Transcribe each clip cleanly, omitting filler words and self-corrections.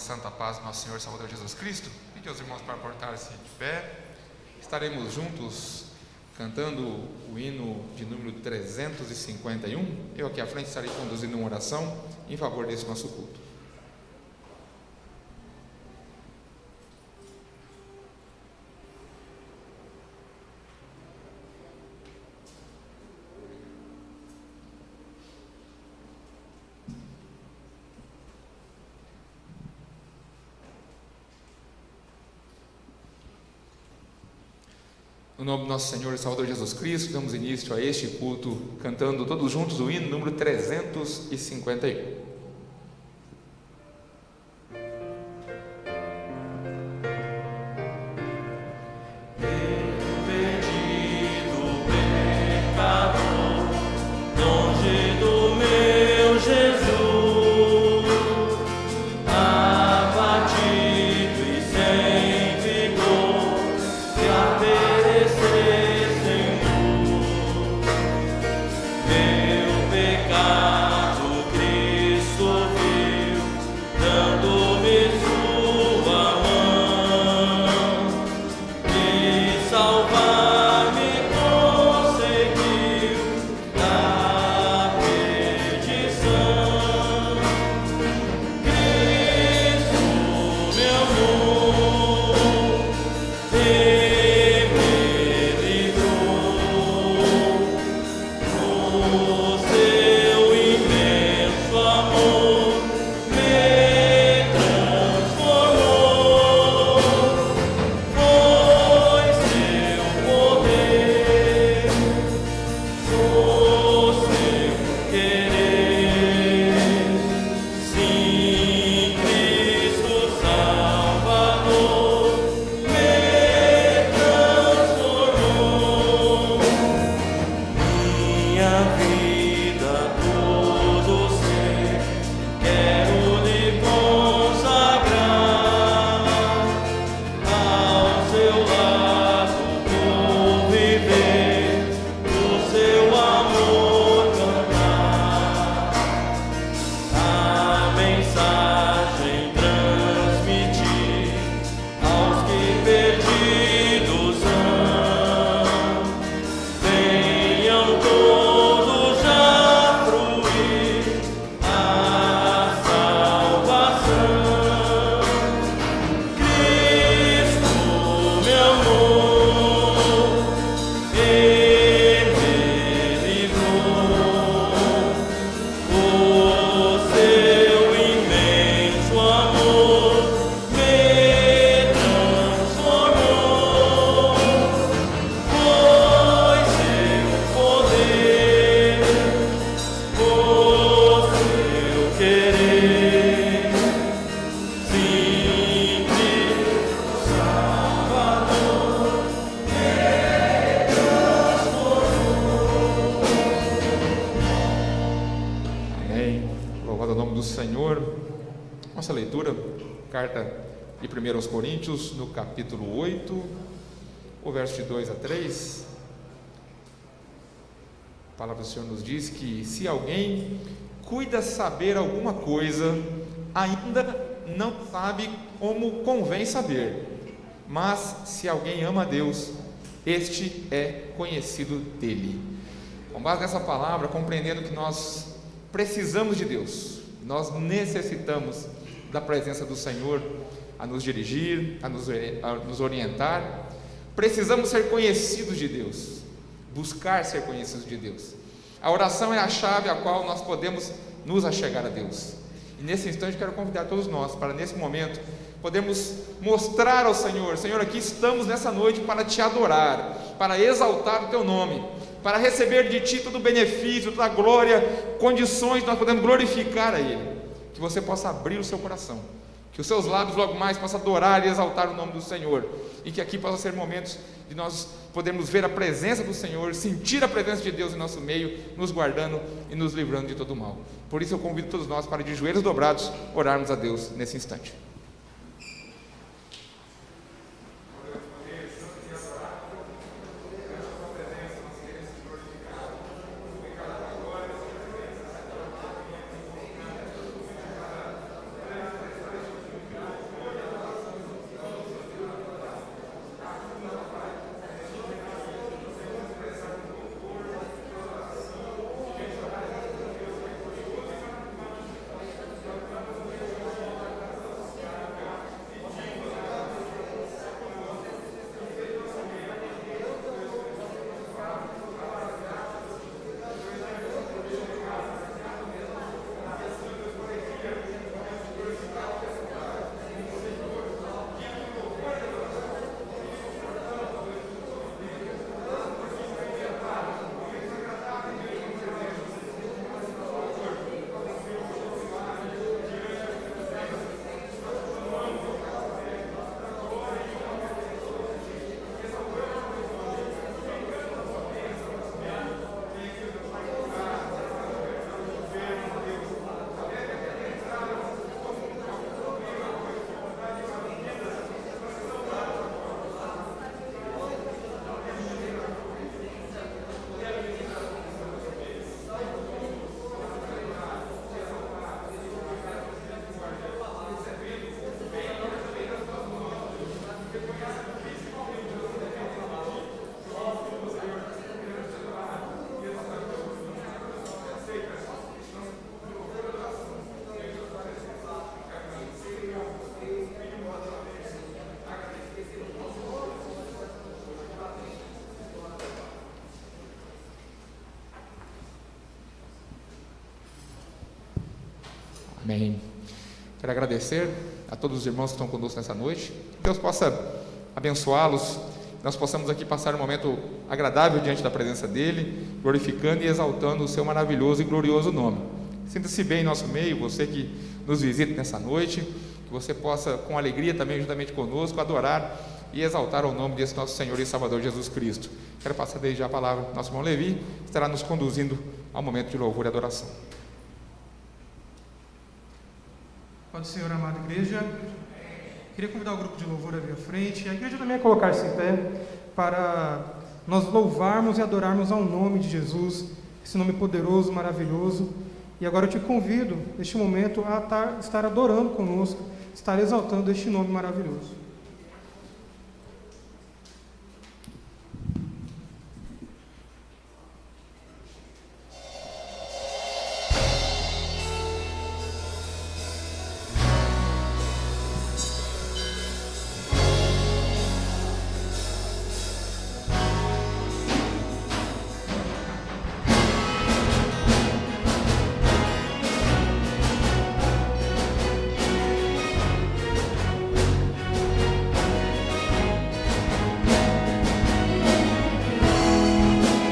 santa paz do nosso Senhor e Salvador Jesus Cristo. Pedi aos irmãos para portar-se de pé. Estaremos juntos cantando o hino de número 351. Eu aqui à frente estarei conduzindo uma oração em favor desse nosso culto. No nome do nosso Senhor e Salvador Jesus Cristo, damos início a este culto, cantando todos juntos o hino número 351. No capítulo 8, o verso de 2 a 3, a palavra do Senhor nos diz que se alguém cuida saber alguma coisa, ainda não sabe como convém saber, mas se alguém ama a Deus, este é conhecido dele. Com base nessa palavra, compreendendo que nós precisamos de Deus, nós necessitamos da presença do Senhor a nos dirigir, a nos orientar. Precisamos ser conhecidos de Deus, buscar ser conhecidos de Deus. A oração é a chave a qual nós podemos nos achegar a Deus. E nesse instante quero convidar todos nós para, nesse momento, podermos mostrar ao Senhor: Senhor, aqui estamos nessa noite para te adorar, para exaltar o teu nome, para receber de ti todo o benefício, toda a glória, condições que nós podemos glorificar a Ele. Que você possa abrir o seu coração, que os seus lábios logo mais possam adorar e exaltar o nome do Senhor, e que aqui possam ser momentos de nós podermos ver a presença do Senhor, sentir a presença de Deus em nosso meio, nos guardando e nos livrando de todo o mal. Por isso eu convido todos nós para, de joelhos dobrados, orarmos a Deus nesse instante. Amém. Quero agradecer a todos os irmãos que estão conosco nessa noite. Que Deus possa abençoá-los, nós possamos aqui passar um momento agradável diante da presença dEle, glorificando e exaltando o seu maravilhoso e glorioso nome. Sinta-se bem em nosso meio, você que nos visita nessa noite, que você possa com alegria também, juntamente conosco, adorar e exaltar o nome desse nosso Senhor e Salvador Jesus Cristo. Quero passar desde já a palavra ao nosso irmão Levi, que estará nos conduzindo ao momento de louvor e adoração. Pode Senhor, amada igreja. Queria convidar o grupo de louvor a vir à frente, e a igreja também a colocar-se em pé, para nós louvarmos e adorarmos ao nome de Jesus, esse nome poderoso, maravilhoso. E agora eu te convido, neste momento, a estar adorando conosco, estar exaltando este nome maravilhoso.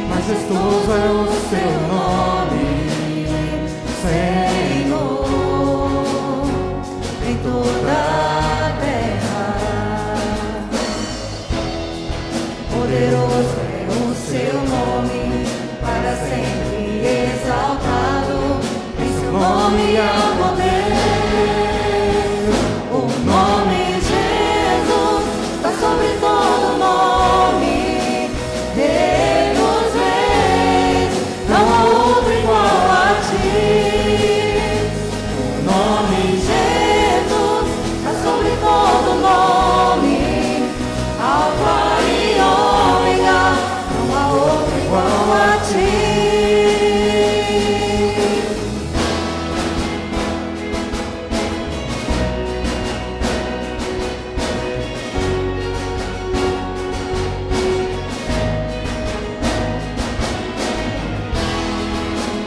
Majestoso é o seu nome, Senhor, em toda a terra. Poderoso é o seu nome, para sempre exaltado. Em seu nome há poder. O nome de Jesus está sobre todo nome.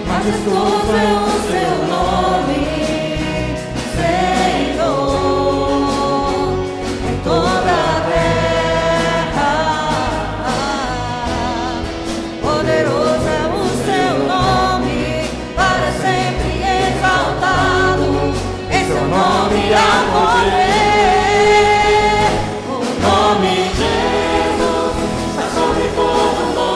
Majestoso é o seu nome, Senhor, em toda a terra. Poderoso é o seu nome, para sempre exaltado. Em seu nome há poder. O nome de Jesus está sobre todo nome.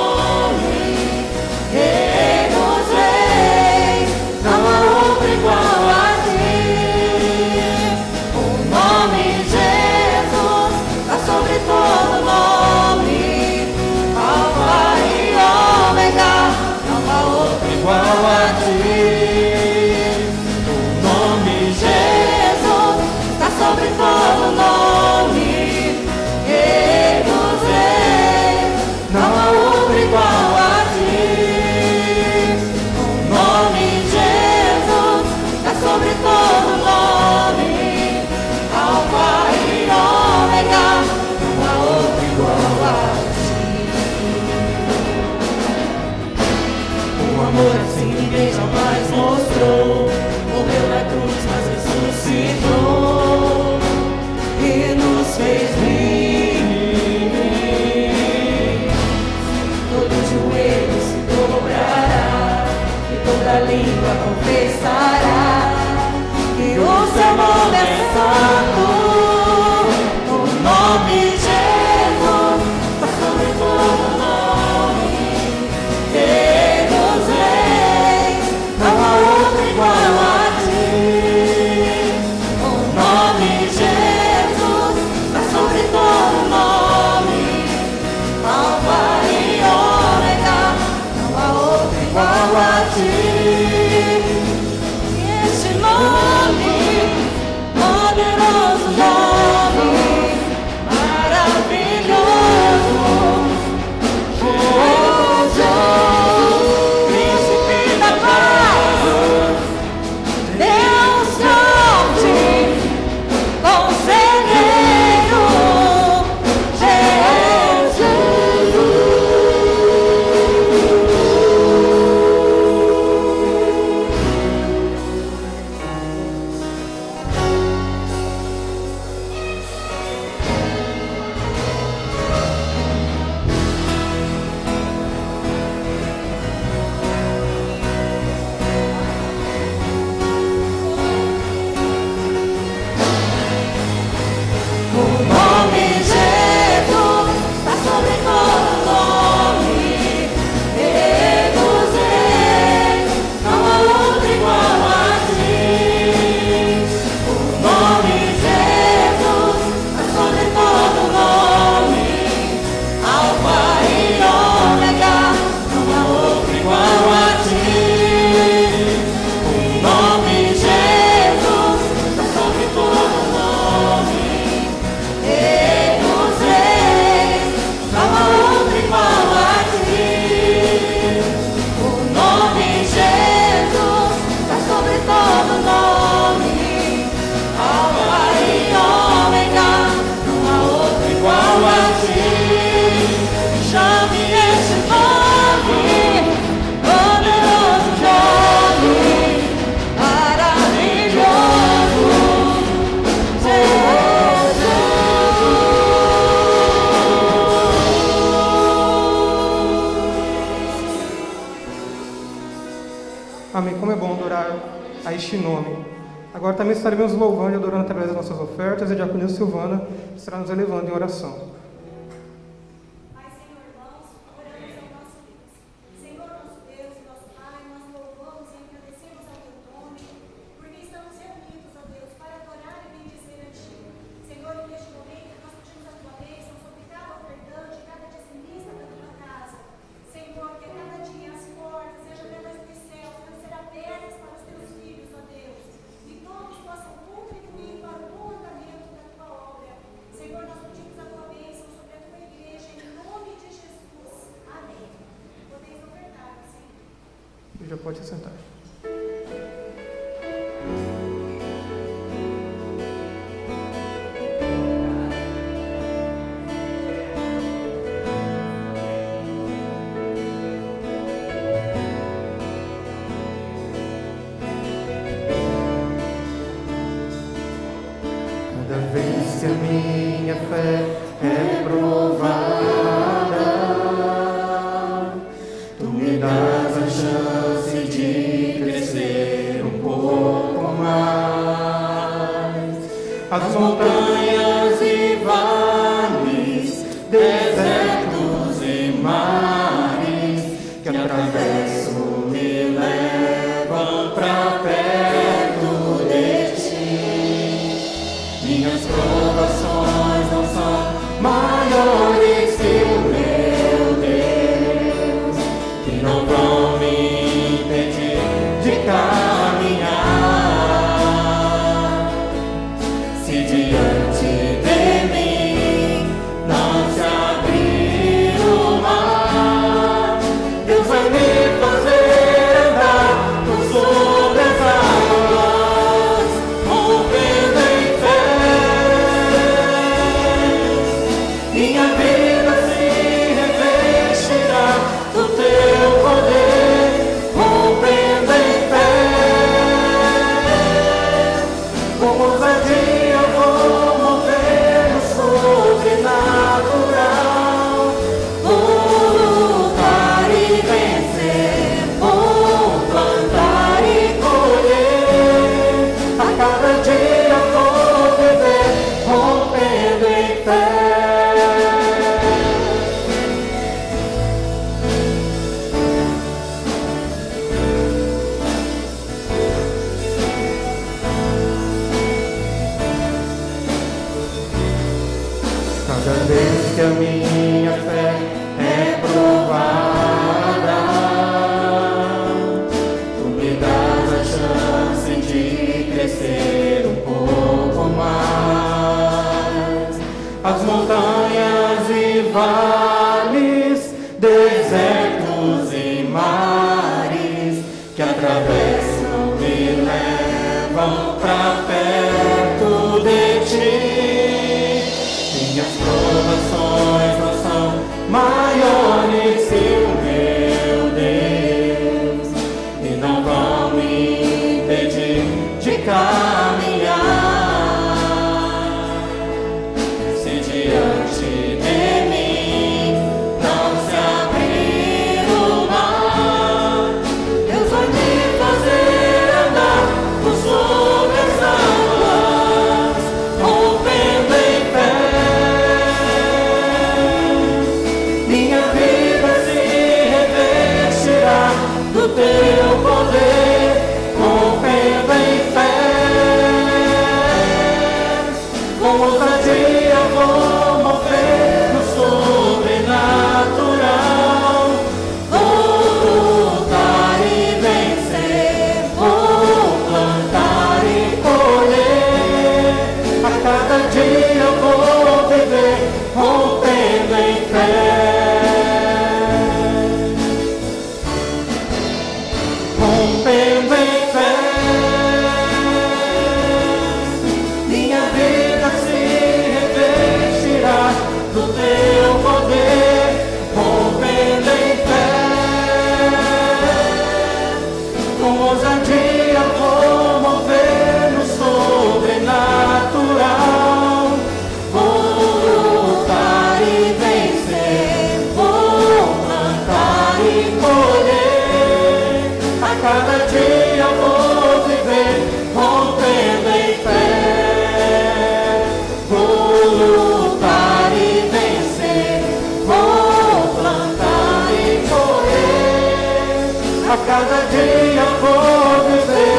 Amém. Como é bom adorar a este nome. Agora também estaremos louvando e adorando através das nossas ofertas, e a diaconisa Silvana estará nos elevando em oração. Já pode se sentar. Cada vez que a minha fé é provada, tu me dás a chance de crescer um pouco mais. As montanhas e vales, desertos e mares que atravesso me levam pra perto de ti. Minhas provações não são maiores que o meu Deus, que não vão me impedir de caminhar. Se diante de mim não se abrir o mar, Deus vai me fazer andar por sobre as águas, rompendo em fé. Minha vida se revestirá do teu poder, rompendo em fé. Com ousadia eu vou mover o sobrenatural, vou lutar e vencer, vou plantar e colher. A cada dia eu vou viver, rompendo em fé. Cada vez que a minha fé é provada, tu me dás a chance de crescer um pouco mais. As montanhas e vales, desertos e mares que atravessam me levam pra perto de ti. Minhas provações não são maiores que o meu Deus, e não vão me impedir de caminhar. Se diante de mim Com ousadia vou mover no sobrenatural. Vou lutar e vencer, vou plantar e colher. A cada dia vou viver rompendo em fé. Rompendo em fé. Minha vida se revestirá do teu poder. Rompendo em fé. Com ousadia vou mover no sobrenatural. Vou lutar e vencer, vou plantar e colher. A cada dia vou viver rompendo em fé. Vou lutar e vencer, vou plantar e colher. A cada dia vou viver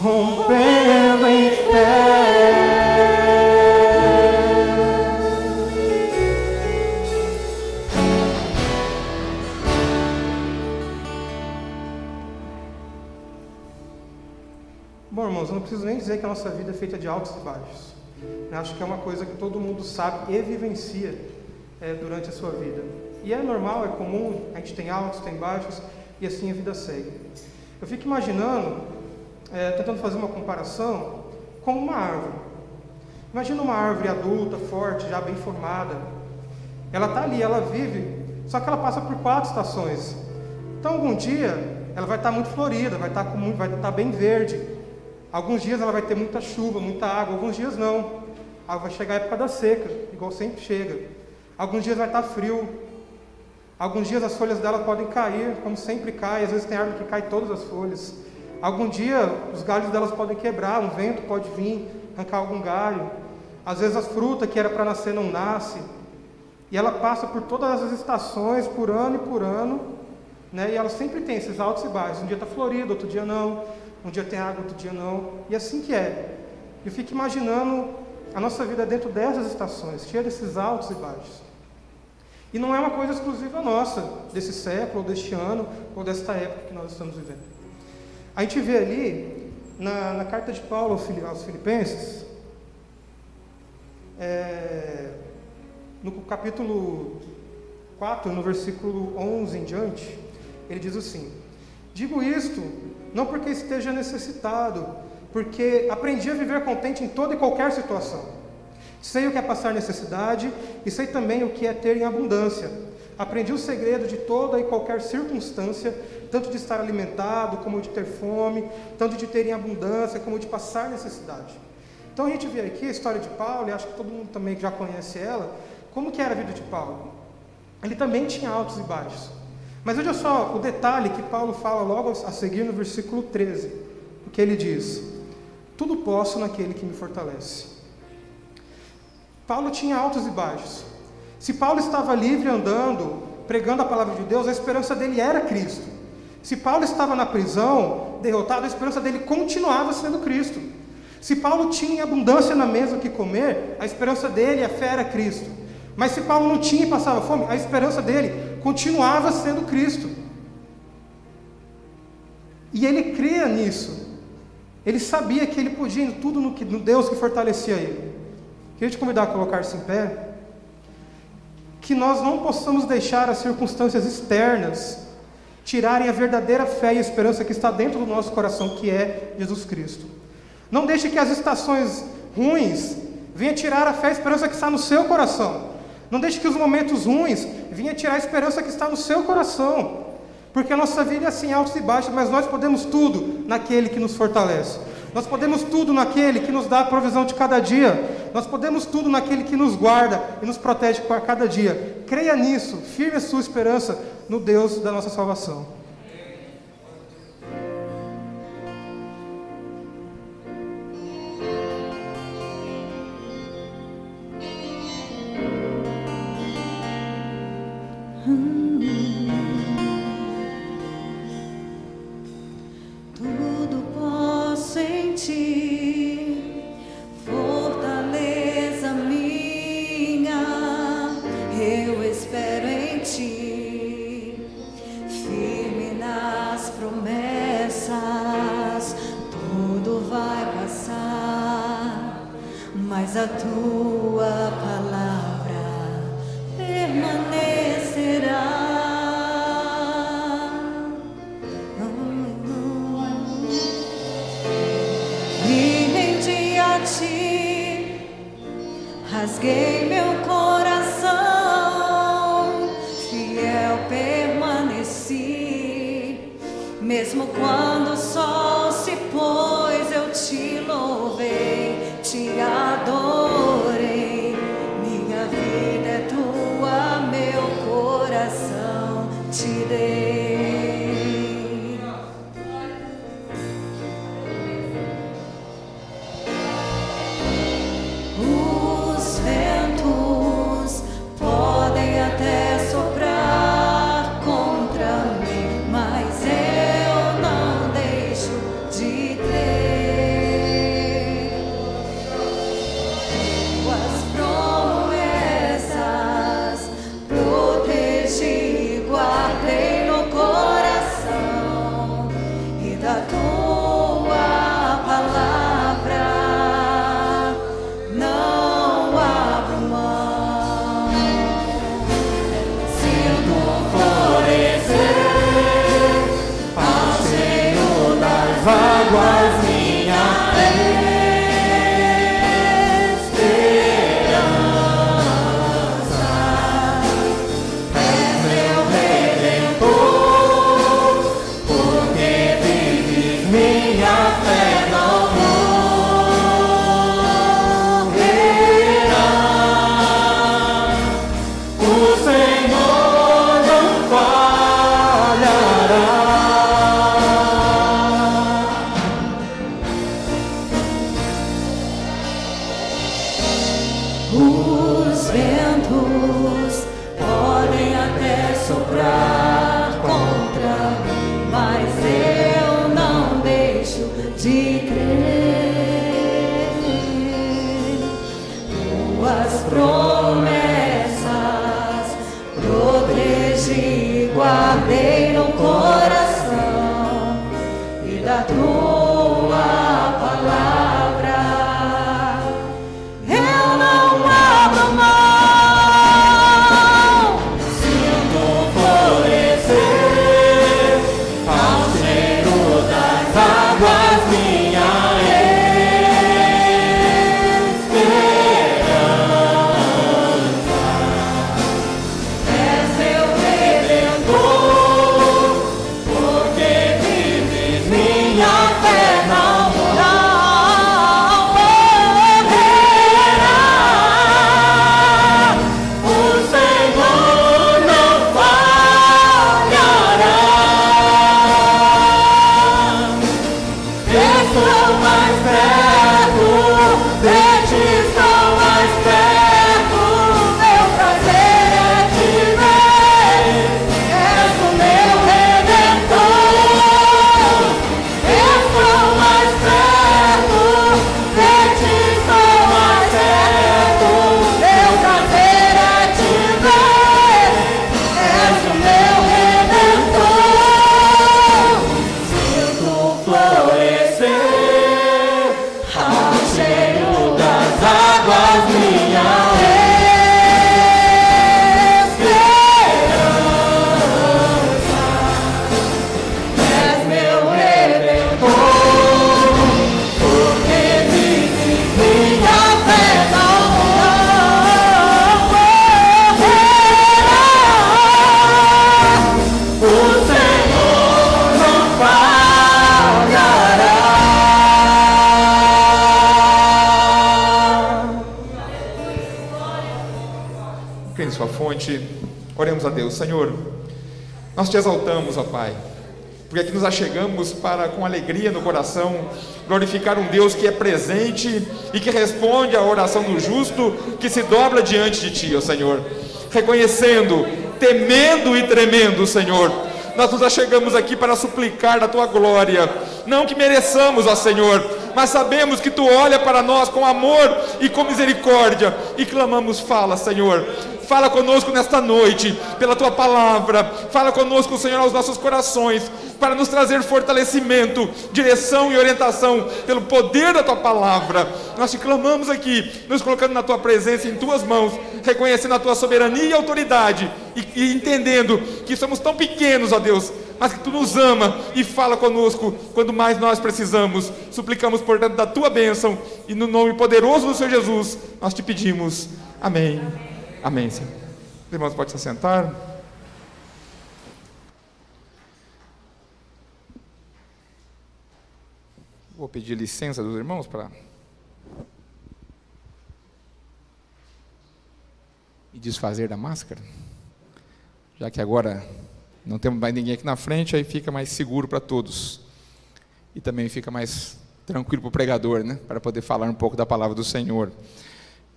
rompendo em fé. Bom, irmãos, eu não preciso nem dizer que a nossa vida é feita de altos e baixos. Eu acho que é uma coisa que todo mundo sabe e vivencia durante a sua vida. E é normal, é comum, a gente tem altos, tem baixos, e assim a vida segue. Eu fico imaginando, tentando fazer uma comparação com uma árvore. Imagina uma árvore adulta, forte, já bem formada. Ela está ali, ela vive, só que ela passa por 4 estações. Então, algum dia, ela vai estar muito florida, vai estar bem verde. Alguns dias ela vai ter muita chuva, muita água, alguns dias não. Aí vai chegar a época da seca, igual sempre chega. Alguns dias vai estar frio. Alguns dias as folhas dela podem cair, como sempre cai. Às vezes tem árvore que cai todas as folhas. Algum dia os galhos delas podem quebrar, um vento pode vir, arrancar algum galho. Às vezes as frutas que era para nascer não nasce. E ela passa por todas as estações, por ano e por ano, né? E ela sempre tem esses altos e baixos. Um dia está florido, outro dia não. Um dia tem água, outro dia não. E assim que é. Eu fico imaginando a nossa vida dentro dessas estações, cheia desses altos e baixos. E não é uma coisa exclusiva nossa, desse século, ou deste ano, ou desta época que nós estamos vivendo. A gente vê ali, na carta de Paulo aos Filipenses, no capítulo 4, no versículo 11 em diante, ele diz assim: digo isto, não porque esteja necessitado, porque aprendi a viver contente em toda e qualquer situação. Sei o que é passar necessidade e sei também o que é ter em abundância. Aprendi o segredo de toda e qualquer circunstância, tanto de estar alimentado, como de ter fome, tanto de ter em abundância, como de passar necessidade. Então a gente vê aqui a história de Paulo, e acho que todo mundo também já conhece ela. Como que era a vida de Paulo? Ele também tinha altos e baixos. Mas veja só o detalhe que Paulo fala logo a seguir no versículo 13, o que ele diz: tudo posso naquele que me fortalece. Paulo tinha altos e baixos. Se Paulo estava livre andando, pregando a palavra de Deus, a esperança dele era Cristo. Se Paulo estava na prisão, derrotado, a esperança dele continuava sendo Cristo. Se Paulo tinha abundância na mesa o que comer, a esperança dele, a fé era Cristo. Mas se Paulo não tinha e passava fome, a esperança dele continuava sendo Cristo. E ele cria nisso. Ele sabia que ele podia em tudo no Deus que fortalecia ele. Queria te convidar a colocar-se em pé. Que nós não possamos deixar as circunstâncias externas tirarem a verdadeira fé e esperança que está dentro do nosso coração, que é Jesus Cristo. Não deixe que as estações ruins venham tirar a fé e a esperança que está no seu coração. Não deixe que os momentos ruins venham tirar a esperança que está no seu coração. Porque a nossa vida é assim, altos e baixos, mas nós podemos tudo naquele que nos fortalece. Nós podemos tudo naquele que nos dá a provisão de cada dia. Nós podemos tudo naquele que nos guarda e nos protege a cada dia. Creia nisso, firme a sua esperança no Deus da nossa salvação. Tudo posso em ti. mas a tua palavra permanecerá. Me rendi a ti, rasguei meu coração, fiel permaneci, mesmo quando o sol se pôs, eu te louvei, te adorei. Minha vida é tua, meu coração te dei. Os ventos podem até soprar contra mim, mas eu não deixo de crer. Tuas promessas protegi, guardei no coração, e da tua palavra não abro mão. Sinto florescer ao cheiro das águas minha esperança. És meu redentor, porque vives minha fé não morrerá. O Senhor não falhará. Os ventos podem até soprar contra mim, mas eu não deixo de crer. Tuas promessas protegi, guardei no coração, e da tua palavra eu não abro mão. Sinto florescer ao cheiro das águas minha esperança. És meu redentor, porque vives minha fé não morrerá. O Senhor não falhará. Estou mais perto, de ti estou mais perto, meu prazer é te ver. És o meu redentor. Estou mais perto, de ti estou mais perto, meu prazer é te ver. És o meu redentor. Sinto florescer ao cheiro das águas minha esperança. És meu redentor, porque vives minha fé não morrerá. O Senhor não falhará. Crê em sua fonte, oremos a Deus. Senhor, nós te exaltamos, ó Pai, porque aqui nos achegamos para, com alegria no coração, glorificar um Deus que é presente e que responde à oração do justo, que se dobra diante de Ti, ó Senhor, reconhecendo, temendo e tremendo, Senhor. Nós nos achegamos aqui para suplicar da Tua glória, não que mereçamos, ó Senhor, mas sabemos que Tu olha para nós com amor e com misericórdia, e clamamos, fala, Senhor, Fala conosco nesta noite, pela Tua palavra. Fala conosco, Senhor, aos nossos corações, para nos trazer fortalecimento, direção e orientação pelo poder da Tua palavra. Nós te clamamos aqui, nos colocando na Tua presença, em Tuas mãos, reconhecendo a Tua soberania e autoridade, e entendendo que somos tão pequenos, ó Deus, mas que Tu nos ama e fala conosco quando mais nós precisamos. Suplicamos, portanto, da Tua bênção, e no nome poderoso do Senhor Jesus, nós te pedimos. Amém. Amém, Senhor. Os irmãos podem se assentar. Vou pedir licença dos irmãos para me desfazer da máscara, já que agora não temos mais ninguém aqui na frente, aí fica mais seguro para todos, e também fica mais tranquilo para o pregador, né, para poder falar um pouco da palavra do Senhor.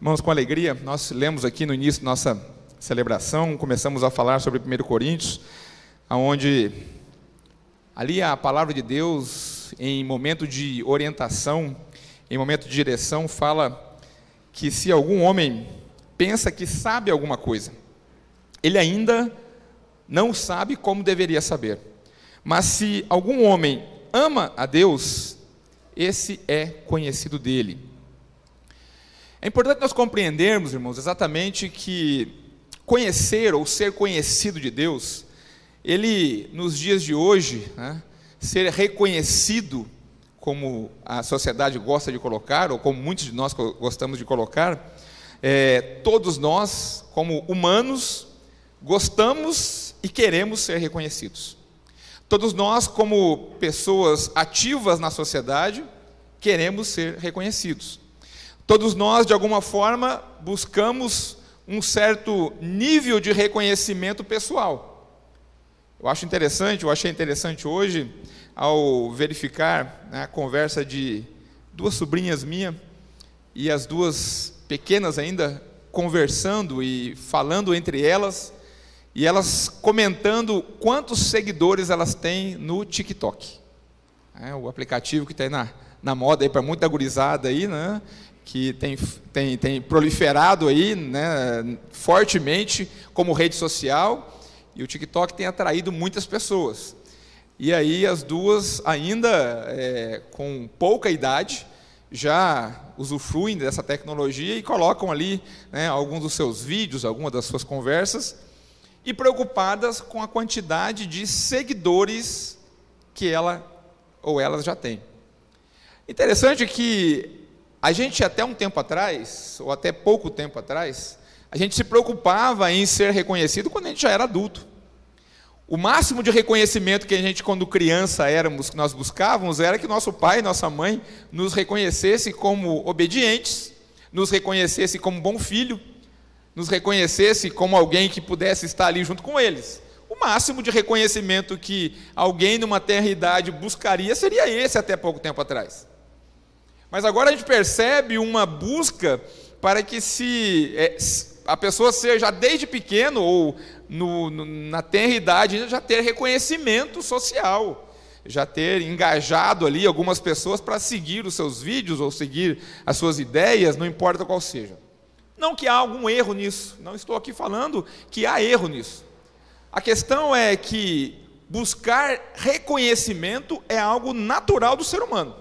Irmãos, com alegria, nós lemos aqui no início da nossa celebração, começamos a falar sobre 1 Coríntios, onde ali a palavra de Deus, em momento de orientação, em momento de direção, fala que se algum homem pensa que sabe alguma coisa, ele ainda não sabe como deveria saber. Mas se algum homem ama a Deus, esse é conhecido dele. É importante nós compreendermos, irmãos, exatamente que conhecer ou ser conhecido de Deus, ele, nos dias de hoje, né, ser reconhecido, como a sociedade gosta de colocar, ou como muitos de nós gostamos de colocar, todos nós, como humanos, gostamos e queremos ser reconhecidos. Todos nós, como pessoas ativas na sociedade, queremos ser reconhecidos. Todos nós, de alguma forma, buscamos um certo nível de reconhecimento pessoal. Eu achei interessante hoje, ao verificar, né, a conversa de duas sobrinhas minhas, e as duas pequenas ainda conversando e falando entre elas, e elas comentando quantos seguidores elas têm no TikTok. O aplicativo que está na moda aí para muita gurizada aí, né? Que tem proliferado aí, né, fortemente como rede social, e o TikTok tem atraído muitas pessoas. E aí as duas, ainda com pouca idade, já usufruem dessa tecnologia e colocam ali, né, alguns dos seus vídeos, algumas das suas conversas, e preocupadas com a quantidade de seguidores que ela ou elas já têm. Interessante que a gente, até um tempo atrás, ou até pouco tempo atrás, a gente se preocupava em ser reconhecido quando a gente já era adulto. O máximo de reconhecimento que a gente, quando criança éramos, que nós buscávamos, era que nosso pai e nossa mãe nos reconhecesse como obedientes, nos reconhecesse como bom filho, nos reconhecesse como alguém que pudesse estar ali junto com eles. O máximo de reconhecimento que alguém numa tenra idade buscaria seria esse, até pouco tempo atrás. Mas agora a gente percebe uma busca para que a pessoa seja, desde pequeno ou na tenra idade, já ter reconhecimento social, já ter engajado ali algumas pessoas para seguir os seus vídeos ou seguir as suas ideias, não importa qual seja. Não que há algum erro nisso, não estou aqui falando que há erro nisso. A questão é que buscar reconhecimento é algo natural do ser humano.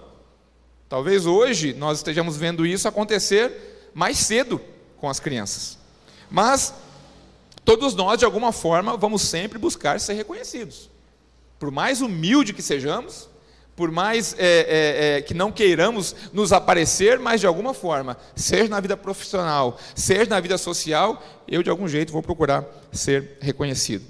Talvez hoje nós estejamos vendo isso acontecer mais cedo com as crianças. Mas todos nós, de alguma forma, vamos sempre buscar ser reconhecidos. Por mais humilde que sejamos, por mais que não queiramos nos aparecer, mas de alguma forma, seja na vida profissional, seja na vida social, eu de algum jeito vou procurar ser reconhecido.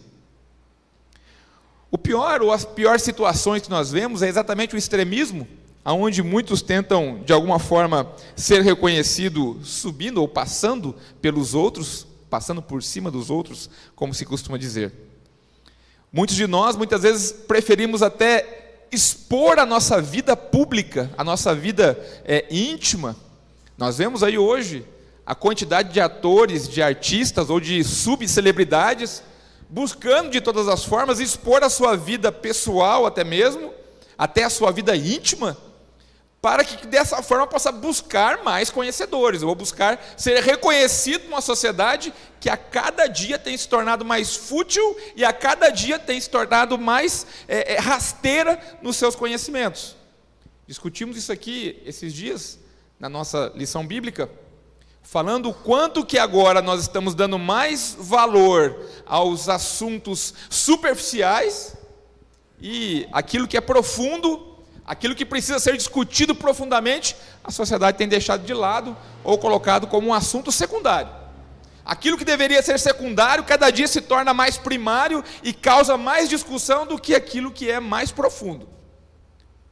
O pior, ou as piores situações que nós vemos é exatamente o extremismo, onde muitos tentam, de alguma forma, ser reconhecido subindo ou passando pelos outros, passando por cima dos outros, como se costuma dizer. Muitos de nós, muitas vezes, preferimos até expor a nossa vida pública, a nossa vida íntima. Nós vemos aí hoje a quantidade de atores, de artistas ou de subcelebridades buscando de todas as formas expor a sua vida pessoal até mesmo, até a sua vida íntima, para que dessa forma possa buscar mais conhecedores, ou buscar ser reconhecido numa sociedade que a cada dia tem se tornado mais fútil e a cada dia tem se tornado mais rasteira nos seus conhecimentos. Discutimos isso aqui esses dias, na nossa lição bíblica, falando o quanto que agora nós estamos dando mais valor aos assuntos superficiais e aquilo que é profundo, aquilo que precisa ser discutido profundamente, a sociedade tem deixado de lado ou colocado como um assunto secundário. Aquilo que deveria ser secundário, cada dia se torna mais primário e causa mais discussão do que aquilo que é mais profundo.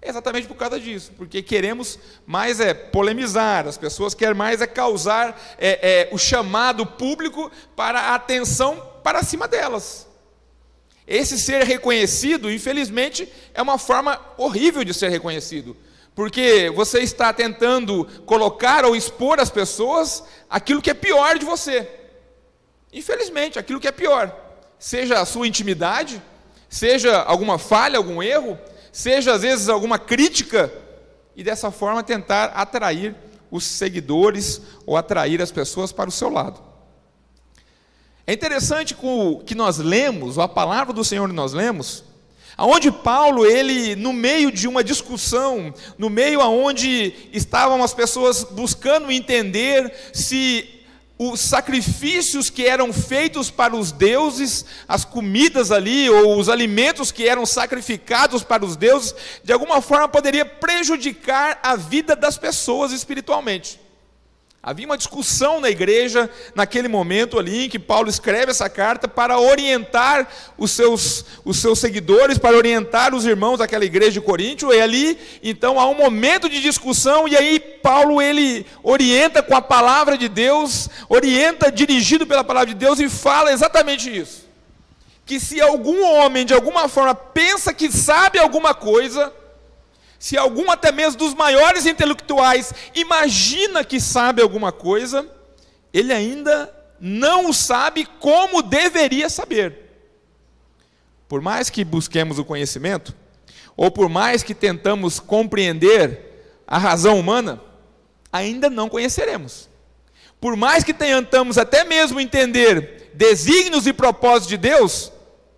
É exatamente por causa disso, porque queremos mais polemizar, as pessoas querem mais causar o chamado público para a atenção para cima delas. Esse ser reconhecido, infelizmente, é uma forma horrível de ser reconhecido, porque você está tentando colocar ou expor às pessoas aquilo que é pior de você. Infelizmente, aquilo que é pior, seja a sua intimidade, seja alguma falha, algum erro, seja às vezes alguma crítica, e dessa forma tentar atrair os seguidores ou atrair as pessoas para o seu lado. É interessante com o que nós lemos, ou a palavra do Senhor que nós lemos, aonde Paulo, ele, no meio de uma discussão, no meio aonde estavam as pessoas buscando entender se os sacrifícios que eram feitos para os deuses, as comidas ali, ou os alimentos que eram sacrificados para os deuses, de alguma forma poderia prejudicar a vida das pessoas espiritualmente. Havia uma discussão na igreja, naquele momento ali, em que Paulo escreve essa carta para orientar os seus seguidores, para orientar os irmãos daquela igreja de Coríntio, e ali, então, há um momento de discussão, e aí Paulo, ele orienta com a palavra de Deus, orienta dirigido pela palavra de Deus, e fala exatamente isso, que se algum homem, de alguma forma, pensa que sabe alguma coisa, se algum até mesmo dos maiores intelectuais imagina que sabe alguma coisa, ele ainda não o sabe como deveria saber. Por mais que busquemos o conhecimento, ou por mais que tentamos compreender a razão humana, ainda não conheceremos. Por mais que tentamos até mesmo entender desígnios e propósitos de Deus,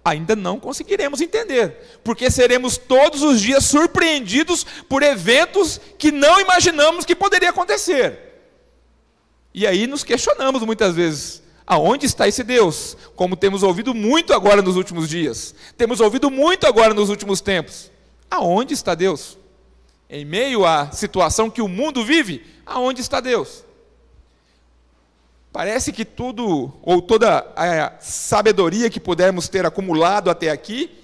ainda não conseguiremos entender, porque seremos todos os dias surpreendidos por eventos que não imaginamos que poderia acontecer. E aí nos questionamos muitas vezes, aonde está esse Deus? Como temos ouvido muito agora nos últimos dias, temos ouvido muito agora nos últimos tempos. Aonde está Deus? Em meio à situação que o mundo vive, aonde está Deus? Parece que tudo, ou toda a sabedoria que pudermos ter acumulado até aqui,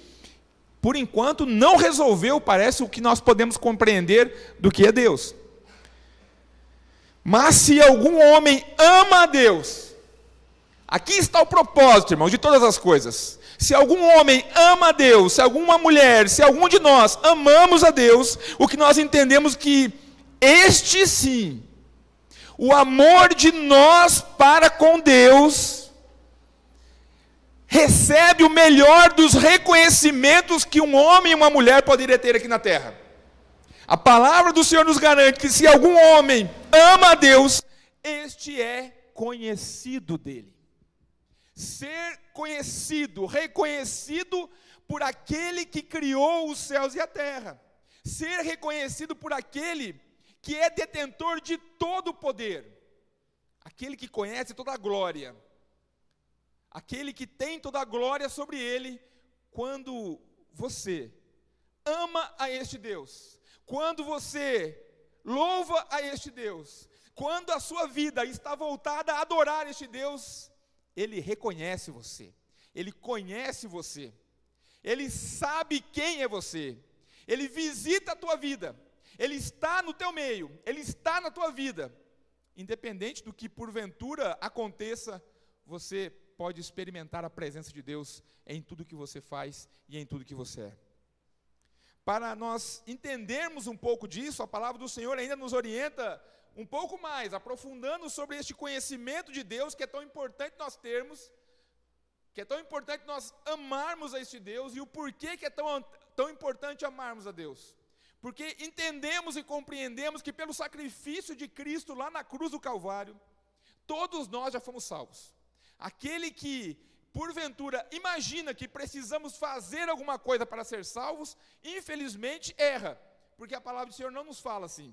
por enquanto não resolveu, parece, o que nós podemos compreender do que é Deus. Mas se algum homem ama a Deus, aqui está o propósito, irmãos, de todas as coisas. Se algum homem ama a Deus, se alguma mulher, se algum de nós amamos a Deus, o que nós entendemos que este sim, o amor de nós para com Deus, recebe o melhor dos reconhecimentos que um homem e uma mulher poderia ter aqui na terra. A palavra do Senhor nos garante que se algum homem ama a Deus, este é conhecido dele. Ser conhecido, reconhecido por aquele que criou os céus e a terra. Ser reconhecido por aquele que é detentor de todo o poder, aquele que conhece toda a glória, aquele que tem toda a glória sobre ele. Quando você ama a este Deus, quando você louva a este Deus, quando a sua vida está voltada a adorar este Deus, ele reconhece você, ele conhece você, ele sabe quem é você, ele visita a tua vida, ele está no teu meio, ele está na tua vida. Independente do que porventura aconteça, você pode experimentar a presença de Deus em tudo que você faz e em tudo que você é. Para nós entendermos um pouco disso, a palavra do Senhor ainda nos orienta um pouco mais, aprofundando sobre este conhecimento de Deus que é tão importante nós termos, que é tão importante nós amarmos a este Deus, e o porquê que é tão importante amarmos a Deus. porque entendemos e compreendemos que pelo sacrifício de Cristo lá na cruz do Calvário, todos nós já fomos salvos. Aquele que, porventura, imagina que precisamos fazer alguma coisa para ser salvos, infelizmente erra, porque a palavra do Senhor não nos fala assim.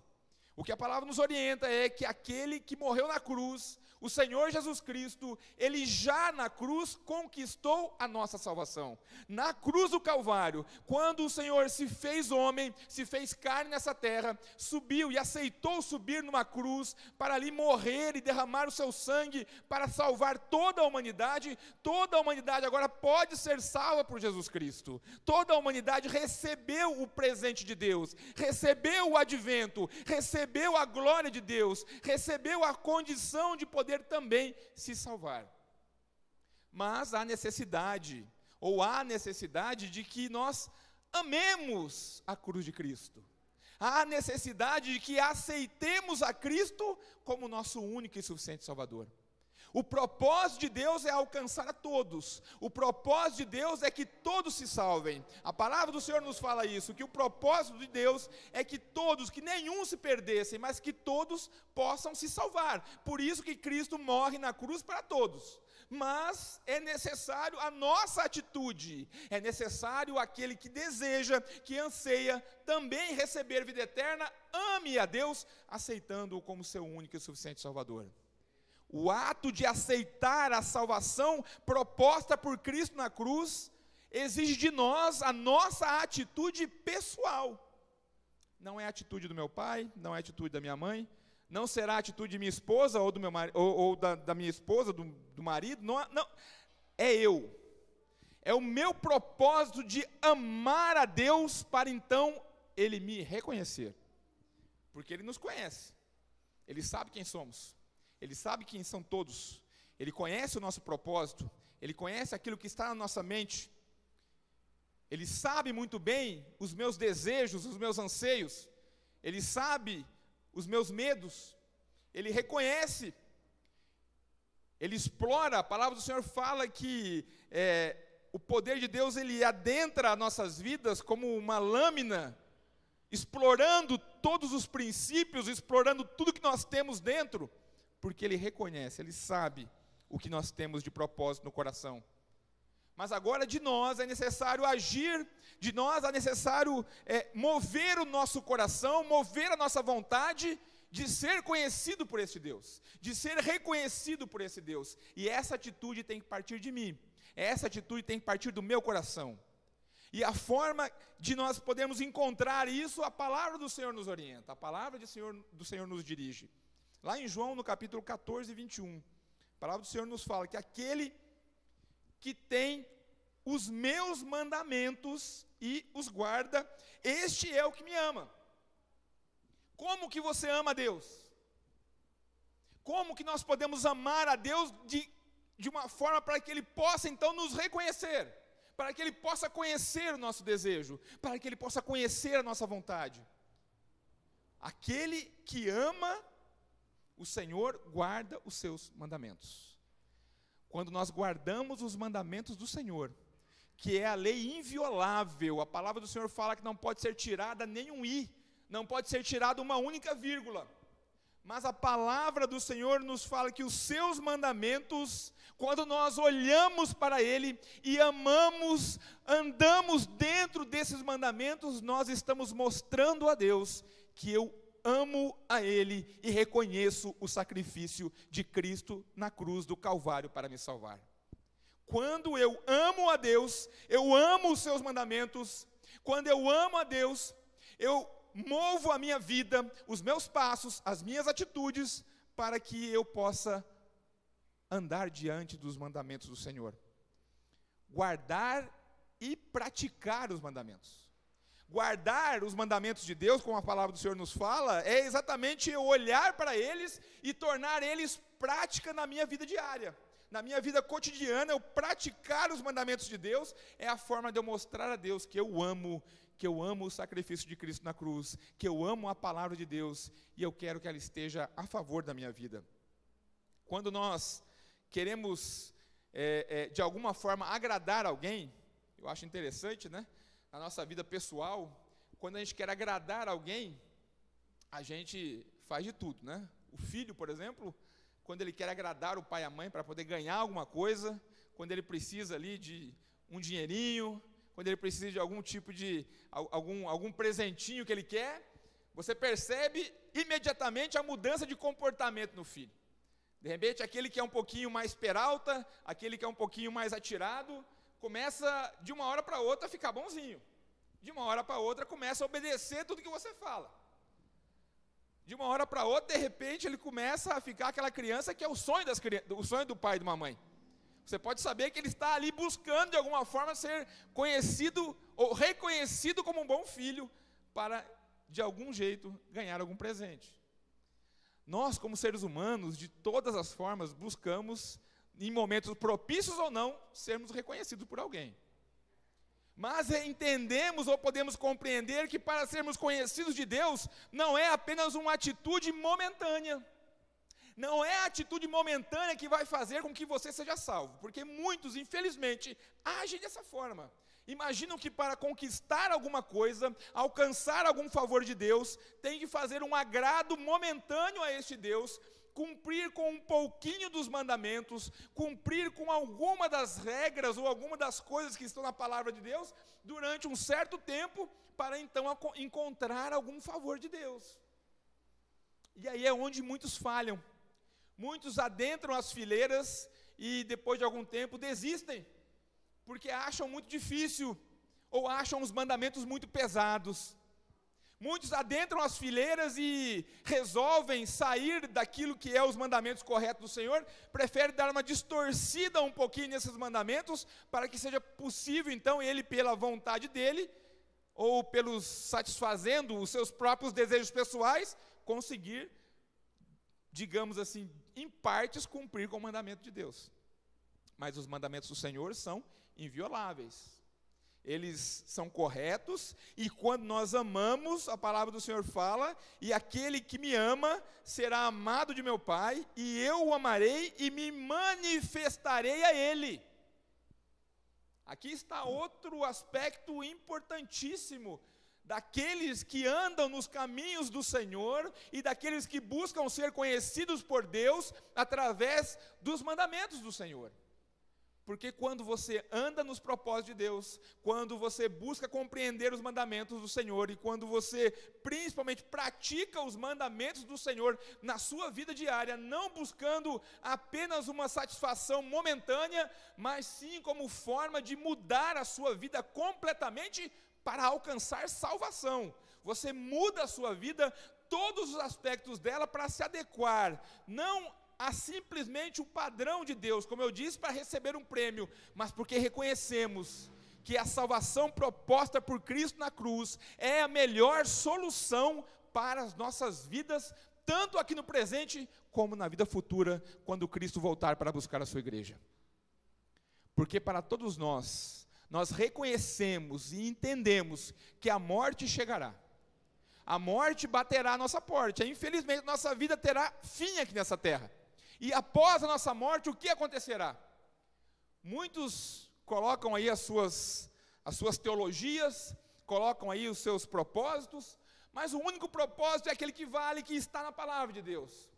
O que a palavra nos orienta é que aquele que morreu na cruz, o Senhor Jesus Cristo, Ele já na cruz conquistou a nossa salvação. Na cruz do Calvário, quando o Senhor se fez homem, se fez carne nessa terra, subiu e aceitou subir numa cruz, para ali morrer e derramar o seu sangue, para salvar toda a humanidade agora pode ser salva por Jesus Cristo. Toda a humanidade recebeu o presente de Deus, recebeu o advento, recebeu a glória de Deus, recebeu a condição de poder também se salvar. Mas há necessidade de que nós amemos a cruz de Cristo. Há necessidade de que aceitemos a Cristo como nosso único e suficiente Salvador. O propósito de Deus é alcançar a todos. O propósito de Deus é que todos se salvem. A palavra do Senhor nos fala isso, que o propósito de Deus é que todos, que nenhum se perdessem, mas que todos possam se salvar. Por isso que Cristo morre na cruz para todos. Mas é necessário a nossa atitude, é necessário aquele que deseja, que anseia também receber vida eterna, ame a Deus, aceitando-o como seu único e suficiente Salvador. O ato de aceitar a salvação proposta por Cristo na cruz exige de nós a nossa atitude pessoal. Não é a atitude do meu pai, não é a atitude da minha mãe, não será a atitude de minha esposa ou do meu ou da minha esposa, do marido, não, é eu. É o meu propósito de amar a Deus para então Ele me reconhecer. Porque Ele nos conhece, Ele sabe quem somos. Ele sabe quem são todos, Ele conhece o nosso propósito, Ele conhece aquilo que está na nossa mente, Ele sabe muito bem os meus desejos, os meus anseios, Ele sabe os meus medos, Ele reconhece, Ele explora. A palavra do Senhor fala que o poder de Deus, Ele adentra as nossas vidas como uma lâmina, explorando todos os princípios, explorando tudo que nós temos dentro, porque Ele reconhece, Ele sabe o que nós temos de propósito no coração. Mas agora de nós é necessário agir, de nós é necessário mover o nosso coração, mover a nossa vontade de ser conhecido por esse Deus, de ser reconhecido por esse Deus. E essa atitude tem que partir de mim, essa atitude tem que partir do meu coração. E a forma de nós podermos encontrar isso, a palavra do Senhor nos orienta, a palavra do Senhor nos dirige. Lá em João, no capítulo 14, 21, a palavra do Senhor nos fala que aquele que tem os meus mandamentos e os guarda, este é o que me ama. Como que você ama a Deus? Como que nós podemos amar a Deus de uma forma para que Ele possa então nos reconhecer, para que Ele possa conhecer o nosso desejo, para que Ele possa conhecer a nossa vontade? Aquele que ama o Senhor guarda os seus mandamentos. Quando nós guardamos os mandamentos do Senhor, que é a lei inviolável, a palavra do Senhor fala que não pode ser tirada nem um i, não pode ser tirada uma única vírgula. Mas a palavra do Senhor nos fala que os seus mandamentos, quando nós olhamos para Ele e amamos, andamos dentro desses mandamentos, nós estamos mostrando a Deus que eu amo a Ele e reconheço o sacrifício de Cristo na cruz do Calvário para me salvar. Quando eu amo a Deus, eu amo os seus mandamentos. Quando eu amo a Deus, eu movo a minha vida, os meus passos, as minhas atitudes, para que eu possa andar diante dos mandamentos do Senhor. Guardar e praticar os mandamentos. Guardar os mandamentos de Deus, como a palavra do Senhor nos fala, é exatamente eu olhar para eles e tornar eles prática na minha vida diária. Na minha vida cotidiana, eu praticar os mandamentos de Deus é a forma de eu mostrar a Deus que eu amo o sacrifício de Cristo na cruz, que eu amo a palavra de Deus e eu quero que ela esteja a favor da minha vida. Quando nós queremos, de alguma forma, agradar alguém, eu acho interessante, né? Na nossa vida pessoal, quando a gente quer agradar alguém, a gente faz de tudo, né? O filho, por exemplo, quando ele quer agradar o pai e a mãe para poder ganhar alguma coisa, quando ele precisa ali de um dinheirinho, quando ele precisa de algum tipo de, algum presentinho que ele quer, você percebe imediatamente a mudança de comportamento no filho. De repente, aquele que é um pouquinho mais peralta, aquele que é um pouquinho mais atirado, começa de uma hora para outra a ficar bonzinho. De uma hora para outra começa a obedecer tudo que você fala. De uma hora para outra, de repente, ele começa a ficar aquela criança que é o sonho do pai e de uma mãe. Você pode saber que ele está ali buscando, de alguma forma, ser conhecido ou reconhecido como um bom filho, para, de algum jeito, ganhar algum presente. Nós, como seres humanos, de todas as formas, buscamos, em momentos propícios ou não, sermos reconhecidos por alguém. Mas entendemos ou podemos compreender que para sermos conhecidos de Deus, não é apenas uma atitude momentânea. Não é a atitude momentânea que vai fazer com que você seja salvo, porque muitos, infelizmente, agem dessa forma. Imaginam que para conquistar alguma coisa, alcançar algum favor de Deus, tem que fazer um agrado momentâneo a este Deus, cumprir com um pouquinho dos mandamentos, cumprir com alguma das regras ou alguma das coisas que estão na palavra de Deus, durante um certo tempo, para então encontrar algum favor de Deus. E aí é onde muitos falham. Muitos adentram as fileiras e depois de algum tempo desistem, porque acham muito difícil, ou acham os mandamentos muito pesados. Muitos adentram as fileiras e resolvem sair daquilo que é os mandamentos corretos do Senhor, preferem dar uma distorcida um pouquinho nesses mandamentos, para que seja possível então ele, pela vontade dele, ou pelos satisfazendo os seus próprios desejos pessoais, conseguir, digamos assim, em partes, cumprir com o mandamento de Deus. Mas os mandamentos do Senhor são invioláveis. Eles são corretos, e quando nós amamos, a palavra do Senhor fala, e aquele que me ama será amado de meu Pai, e eu o amarei e me manifestarei a ele. Aqui está outro aspecto importantíssimo daqueles que andam nos caminhos do Senhor e daqueles que buscam ser conhecidos por Deus através dos mandamentos do Senhor. Porque quando você anda nos propósitos de Deus, quando você busca compreender os mandamentos do Senhor e quando você principalmente pratica os mandamentos do Senhor na sua vida diária, não buscando apenas uma satisfação momentânea, mas sim como forma de mudar a sua vida completamente para alcançar salvação. Você muda a sua vida, todos os aspectos dela, para se adequar, não a simplesmente o padrão de Deus, como eu disse, para receber um prêmio, mas porque reconhecemos que a salvação proposta por Cristo na cruz é a melhor solução para as nossas vidas, tanto aqui no presente, como na vida futura, quando Cristo voltar para buscar a sua igreja. Porque para todos nós reconhecemos e entendemos que a morte chegará. A morte baterá a nossa porta. Infelizmente, nossa vida terá fim aqui nessa terra. E após a nossa morte, o que acontecerá? Muitos colocam aí as suas teologias, colocam aí os seus propósitos, mas o único propósito é aquele que vale, que está na palavra de Deus.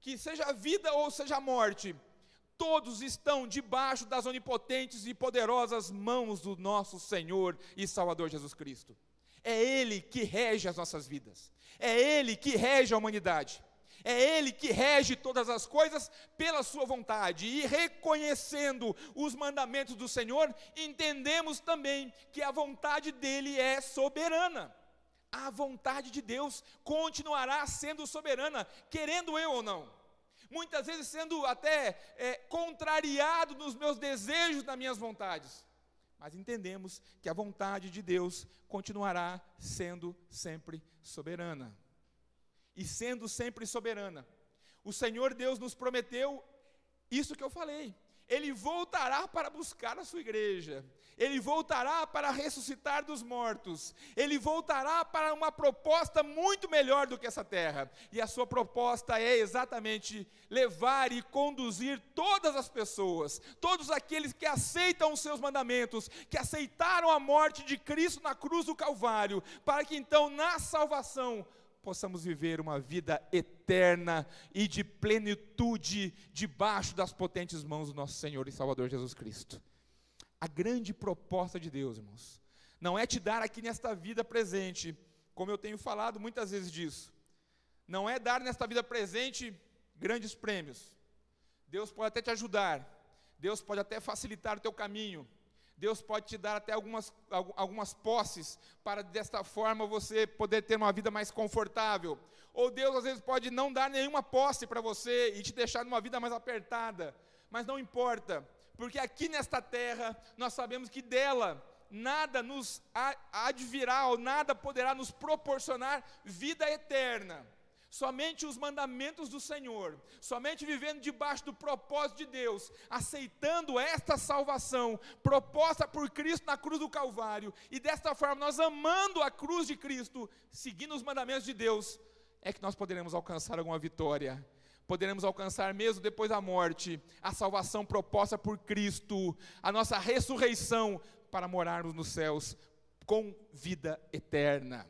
Que seja a vida ou seja a morte, todos estão debaixo das onipotentes e poderosas mãos do nosso Senhor e Salvador Jesus Cristo. É Ele que rege as nossas vidas, é Ele que rege a humanidade. É Ele que rege todas as coisas pela sua vontade, e reconhecendo os mandamentos do Senhor, entendemos também que a vontade dEle é soberana. A vontade de Deus continuará sendo soberana, querendo eu ou não. Muitas vezes sendo até contrariado nos meus desejos, nas minhas vontades. Mas entendemos que a vontade de Deus continuará sendo sempre soberana. E sendo sempre soberana, o Senhor Deus nos prometeu isso que eu falei. Ele voltará para buscar a sua igreja, Ele voltará para ressuscitar dos mortos, Ele voltará para uma proposta muito melhor do que essa terra, e a sua proposta é exatamente levar e conduzir todas as pessoas, todos aqueles que aceitam os seus mandamentos, que aceitaram a morte de Cristo na cruz do Calvário, para que então na salvação possamos viver uma vida eterna e de plenitude debaixo das potentes mãos do nosso Senhor e Salvador Jesus Cristo. A grande proposta de Deus, irmãos, não é te dar aqui nesta vida presente, como eu tenho falado muitas vezes disso, não é dar nesta vida presente grandes prêmios. Deus pode até te ajudar, Deus pode até facilitar o teu caminho, Deus pode te dar até algumas posses, para desta forma você poder ter uma vida mais confortável. Ou Deus às vezes pode não dar nenhuma posse para você e te deixar numa vida mais apertada. Mas não importa, porque aqui nesta terra nós sabemos que dela nada nos advirá, ou nada poderá nos proporcionar vida eterna. Somente os mandamentos do Senhor, somente vivendo debaixo do propósito de Deus, aceitando esta salvação proposta por Cristo na cruz do Calvário, e desta forma nós amando a cruz de Cristo, seguindo os mandamentos de Deus, é que nós poderemos alcançar alguma vitória, poderemos alcançar mesmo depois da morte, a salvação proposta por Cristo, a nossa ressurreição, para morarmos nos céus com vida eterna,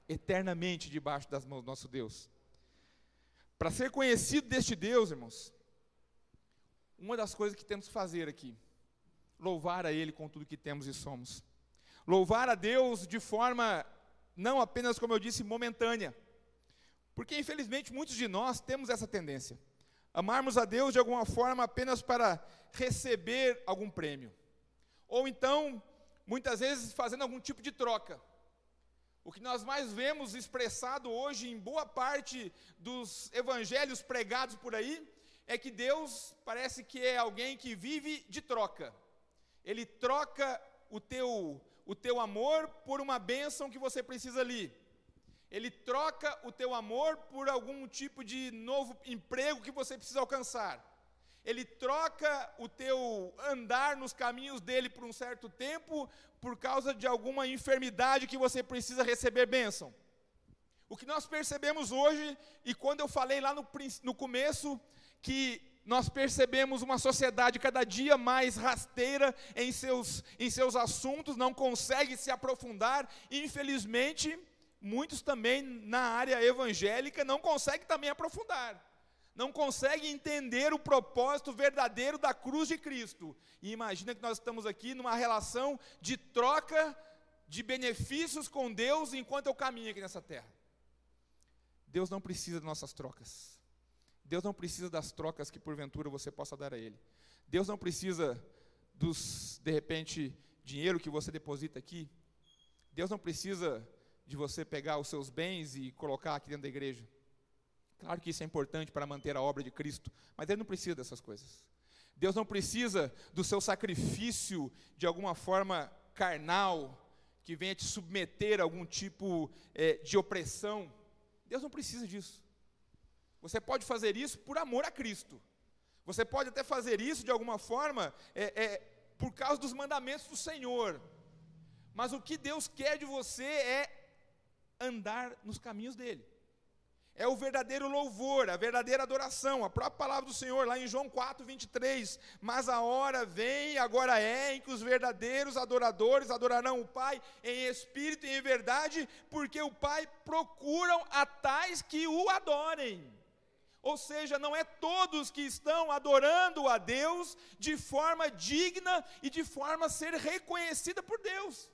eternamente debaixo das mãos do nosso Deus. Para ser conhecido deste Deus, irmãos, uma das coisas que temos que fazer aqui, louvar a Ele com tudo que temos e somos. Louvar a Deus de forma, não apenas, como eu disse, momentânea. Porque infelizmente muitos de nós temos essa tendência. Amarmos a Deus de alguma forma apenas para receber algum prêmio. Ou então, muitas vezes fazendo algum tipo de troca. O que nós mais vemos expressado hoje em boa parte dos evangelhos pregados por aí, é que Deus parece que é alguém que vive de troca. Ele troca o teu amor por uma bênção que você precisa ali. Ele troca o teu amor por algum tipo de novo emprego que você precisa alcançar. Ele troca o teu andar nos caminhos dele por um certo tempo, por causa de alguma enfermidade que você precisa receber bênção. O que nós percebemos hoje, e quando eu falei lá no começo, que nós percebemos uma sociedade cada dia mais rasteira em seus assuntos, não consegue se aprofundar, e infelizmente, muitos também na área evangélica não conseguem também aprofundar. Não consegue entender o propósito verdadeiro da cruz de Cristo. E imagina que nós estamos aqui numa relação de troca de benefícios com Deus enquanto eu caminho aqui nessa terra. Deus não precisa das nossas trocas. Deus não precisa das trocas que porventura você possa dar a Ele. Deus não precisa de repente, dinheiro que você deposita aqui. Deus não precisa de você pegar os seus bens e colocar aqui dentro da igreja. Claro que isso é importante para manter a obra de Cristo, mas Ele não precisa dessas coisas. Deus não precisa do seu sacrifício de alguma forma carnal, que venha te submeter a algum tipo de opressão. Deus não precisa disso. Você pode fazer isso por amor a Cristo. Você pode até fazer isso de alguma forma por causa dos mandamentos do Senhor. Mas o que Deus quer de você é andar nos caminhos dEle. É o verdadeiro louvor, a verdadeira adoração. A própria palavra do Senhor, lá em João 4:23, mas a hora vem, agora é, em que os verdadeiros adoradores adorarão o Pai em espírito e em verdade, porque o Pai procuram a tais que o adorem. Ou seja, não é todos que estão adorando a Deus de forma digna e de forma a ser reconhecida por Deus.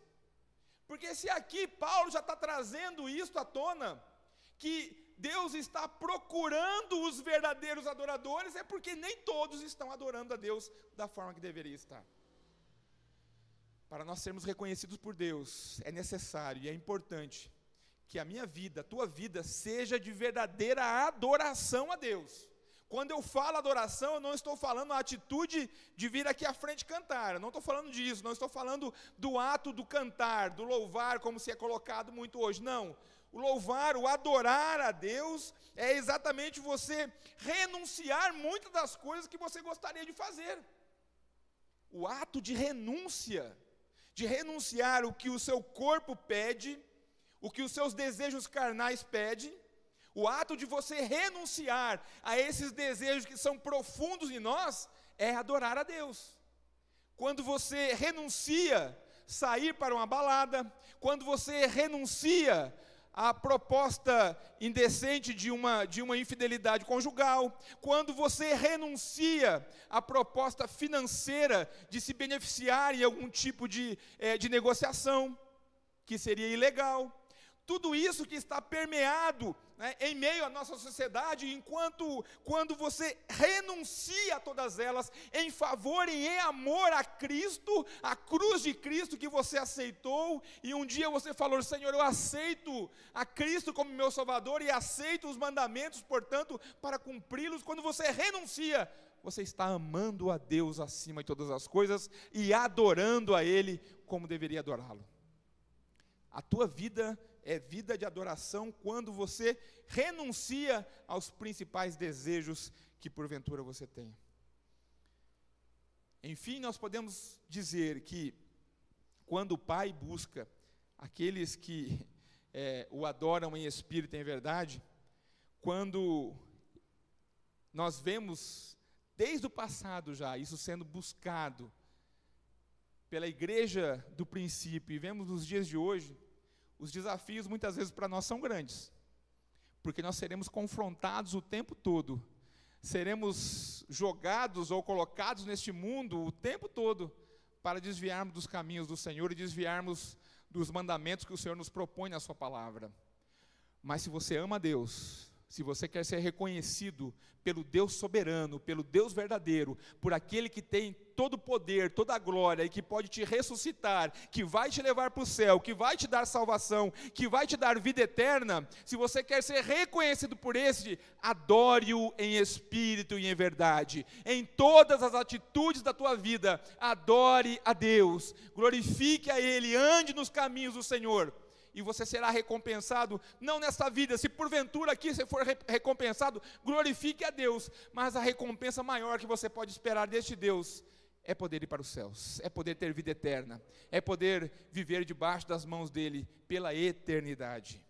Porque se aqui Paulo já está trazendo isso à tona, que Deus está procurando os verdadeiros adoradores, é porque nem todos estão adorando a Deus da forma que deveria estar. Para nós sermos reconhecidos por Deus, é necessário e é importante que a minha vida, a tua vida, seja de verdadeira adoração a Deus. Quando eu falo adoração, eu não estou falando a atitude de vir aqui à frente cantar, eu não estou falando disso, não estou falando do ato do cantar, do louvar, como se é colocado muito hoje, não. O louvar, o adorar a Deus, é exatamente você renunciar muitas das coisas que você gostaria de fazer. o ato de renúncia, de renunciar o que o seu corpo pede, o que os seus desejos carnais pedem, o ato de você renunciar a esses desejos que são profundos em nós, é adorar a Deus. Quando você renuncia sair para uma balada, quando você renuncia à proposta indecente de uma infidelidade conjugal, quando você renuncia à proposta financeira de se beneficiar em algum tipo de negociação, que seria ilegal, tudo isso que está permeado, né, em meio à nossa sociedade, quando você renuncia a todas elas em favor e em amor a Cristo, a cruz de Cristo que você aceitou, e um dia você falou: Senhor, eu aceito a Cristo como meu Salvador e aceito os mandamentos, portanto, para cumpri-los. Quando você renuncia, você está amando a Deus acima de todas as coisas e adorando a Ele como deveria adorá-lo. A tua vida é vida de adoração quando você renuncia aos principais desejos que porventura você tem. Enfim, nós podemos dizer que quando o Pai busca aqueles que o adoram em espírito e em verdade, quando nós vemos desde o passado já isso sendo buscado pela igreja do princípio, e vemos nos dias de hoje, os desafios muitas vezes para nós são grandes, porque nós seremos confrontados o tempo todo, seremos jogados ou colocados neste mundo o tempo todo, para desviarmos dos caminhos do Senhor e desviarmos dos mandamentos que o Senhor nos propõe na sua palavra. Mas se você ama a Deus, se você quer ser reconhecido pelo Deus soberano, pelo Deus verdadeiro, por aquele que tem todo o poder, toda a glória, e que pode te ressuscitar, que vai te levar para o céu, que vai te dar salvação, que vai te dar vida eterna, se você quer ser reconhecido por esse, adore-o em espírito e em verdade. Em todas as atitudes da tua vida, adore a Deus, glorifique a Ele, ande nos caminhos do Senhor, e você será recompensado, não nesta vida. Se porventura aqui você for recompensado, glorifique a Deus, mas a recompensa maior que você pode esperar deste Deus é poder ir para os céus, é poder ter vida eterna, é poder viver debaixo das mãos dEle pela eternidade.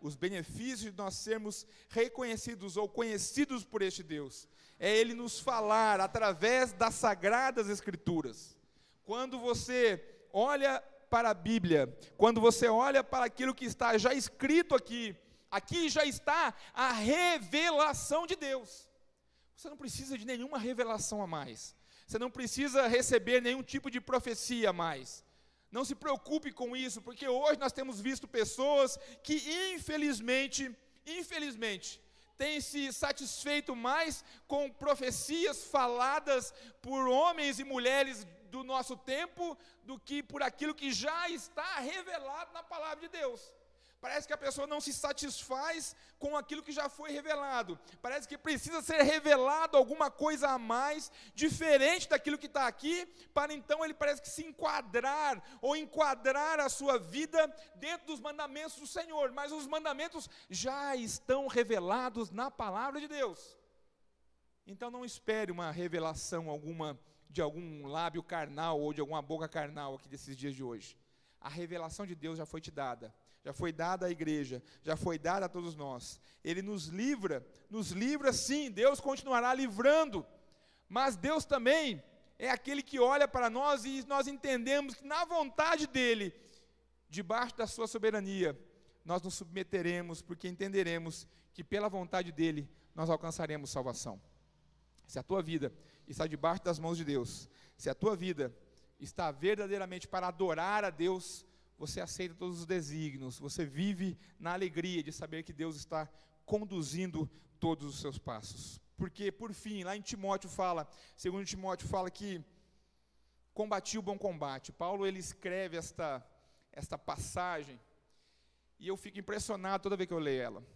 Os benefícios de nós sermos reconhecidos ou conhecidos por este Deus, é Ele nos falar através das Sagradas Escrituras. Quando você olha para a Bíblia, quando você olha para aquilo que está já escrito aqui já está a revelação de Deus. Você não precisa de nenhuma revelação a mais, você não precisa receber nenhum tipo de profecia a mais. Não se preocupe com isso, porque hoje nós temos visto pessoas que infelizmente, têm se satisfeito mais com profecias faladas por homens e mulheres do nosso tempo, do que por aquilo que já está revelado na palavra de Deus. Parece que a pessoa não se satisfaz com aquilo que já foi revelado, parece que precisa ser revelado alguma coisa a mais, diferente daquilo que está aqui, para então ele parece que se enquadrar a sua vida dentro dos mandamentos do Senhor, mas os mandamentos já estão revelados na palavra de Deus. Então não espere uma revelação alguma de algum lábio carnal ou de alguma boca carnal aqui desses dias de hoje. A revelação de Deus já foi te dada, já foi dada à igreja, já foi dada a todos nós. Ele nos livra sim, Deus continuará livrando, mas Deus também é aquele que olha para nós e nós entendemos que na vontade dEle, debaixo da sua soberania, nós nos submeteremos, porque entenderemos que pela vontade dEle nós alcançaremos salvação. Se a tua vida está debaixo das mãos de Deus, se a tua vida está verdadeiramente para adorar a Deus, você aceita todos os desígnios, você vive na alegria de saber que Deus está conduzindo todos os seus passos. Porque, por fim, lá em Timóteo fala, segundo Timóteo fala que combati o bom combate. Paulo, ele escreve esta passagem, e eu fico impressionado toda vez que eu leio ela.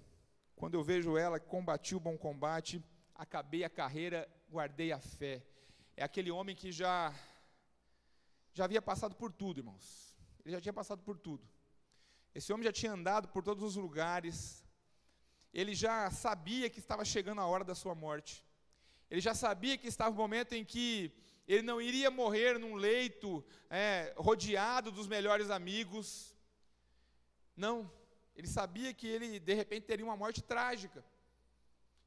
Quando eu vejo ela, combati o bom combate, acabei a carreira, guardei a fé. É aquele homem que já havia passado por tudo, irmãos. Ele já tinha passado por tudo. Esse homem já tinha andado por todos os lugares. Ele já sabia que estava chegando a hora da sua morte. Ele já sabia que estava o momento em que ele não iria morrer num leito rodeado dos melhores amigos. Não, ele sabia que ele de repente teria uma morte trágica.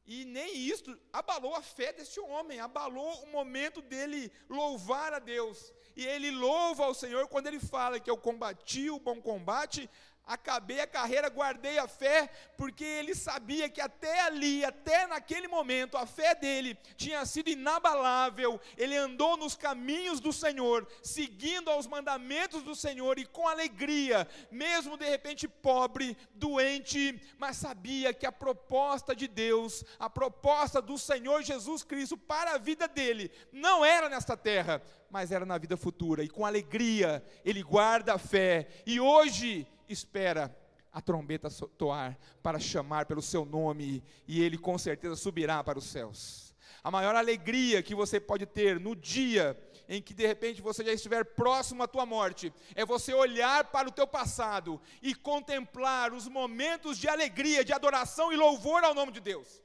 E nem isto abalou a fé deste homem, abalou o momento dele louvar a Deus. E ele louva ao Senhor quando ele fala que eu combati o bom combate, acabei a carreira, guardei a fé, porque ele sabia que até ali, até naquele momento, a fé dele tinha sido inabalável. Ele andou nos caminhos do Senhor, seguindo aos mandamentos do Senhor e com alegria, mesmo de repente pobre, doente, mas sabia que a proposta de Deus, a proposta do Senhor Jesus Cristo para a vida dele, não era nesta terra, mas era na vida futura. E com alegria ele guarda a fé, e hoje espera a trombeta soar para chamar pelo seu nome, e ele com certeza subirá para os céus. A maior alegria que você pode ter no dia em que de repente você já estiver próximo à tua morte, é você olhar para o teu passado e contemplar os momentos de alegria, de adoração e louvor ao nome de Deus.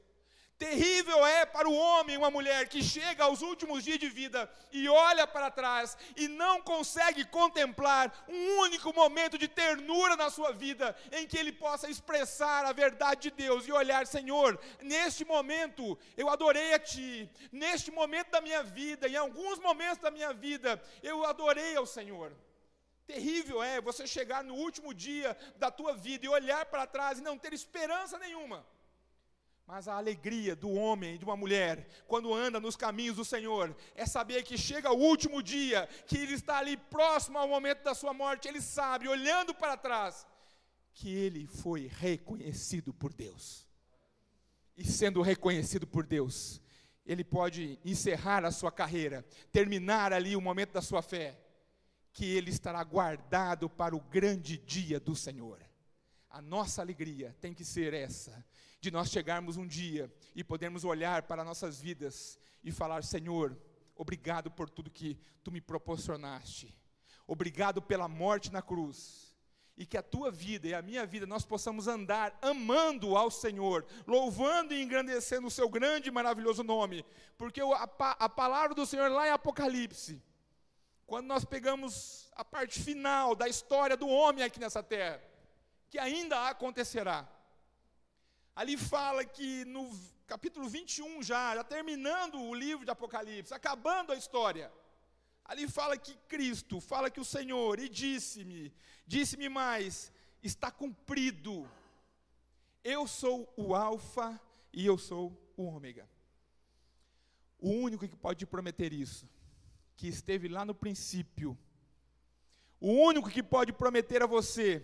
Terrível é para o homem e uma mulher que chega aos últimos dias de vida e olha para trás e não consegue contemplar um único momento de ternura na sua vida, em que ele possa expressar a verdade de Deus e olhar: Senhor, neste momento eu adorei a Ti, neste momento da minha vida, em alguns momentos da minha vida, eu adorei ao Senhor. Terrível é você chegar no último dia da tua vida e olhar para trás e não ter esperança nenhuma. Mas a alegria do homem e de uma mulher, quando anda nos caminhos do Senhor, é saber que chega o último dia, que ele está ali próximo ao momento da sua morte. Ele sabe, olhando para trás, que ele foi reconhecido por Deus. E sendo reconhecido por Deus, ele pode encerrar a sua carreira, terminar ali o momento da sua fé, que ele estará guardado para o grande dia do Senhor. A nossa alegria tem que ser essa, de nós chegarmos um dia e podermos olhar para nossas vidas e falar: Senhor, obrigado por tudo que Tu me proporcionaste, obrigado pela morte na cruz, e que a Tua vida e a minha vida nós possamos andar amando ao Senhor, louvando e engrandecendo o Seu grande e maravilhoso nome, porque a palavra do Senhor lá em Apocalipse, quando nós pegamos a parte final da história do homem aqui nessa terra, que ainda acontecerá, ali fala que no capítulo 21 já terminando o livro de Apocalipse, acabando a história, ali fala que Cristo, fala que o Senhor, e disse-me mais, está cumprido, eu sou o Alfa e eu sou o Ômega. O único que pode te prometer isso, que esteve lá no princípio, o único que pode prometer a você,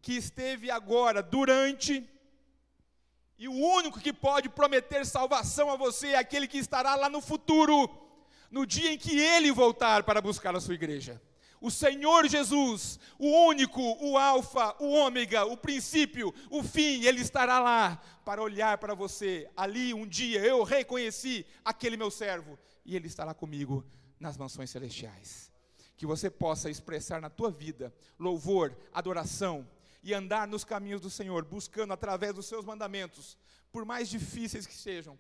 que esteve agora, durante, e o único que pode prometer salvação a você é aquele que estará lá no futuro, no dia em que Ele voltar para buscar a sua igreja. O Senhor Jesus, o único, o Alfa, o Ômega, o princípio, o fim, Ele estará lá para olhar para você. Ali um dia eu reconheci aquele meu servo, e Ele estará comigo nas mansões celestiais. Que você possa expressar na tua vida louvor, adoração, e andar nos caminhos do Senhor, buscando através dos seus mandamentos, por mais difíceis que sejam.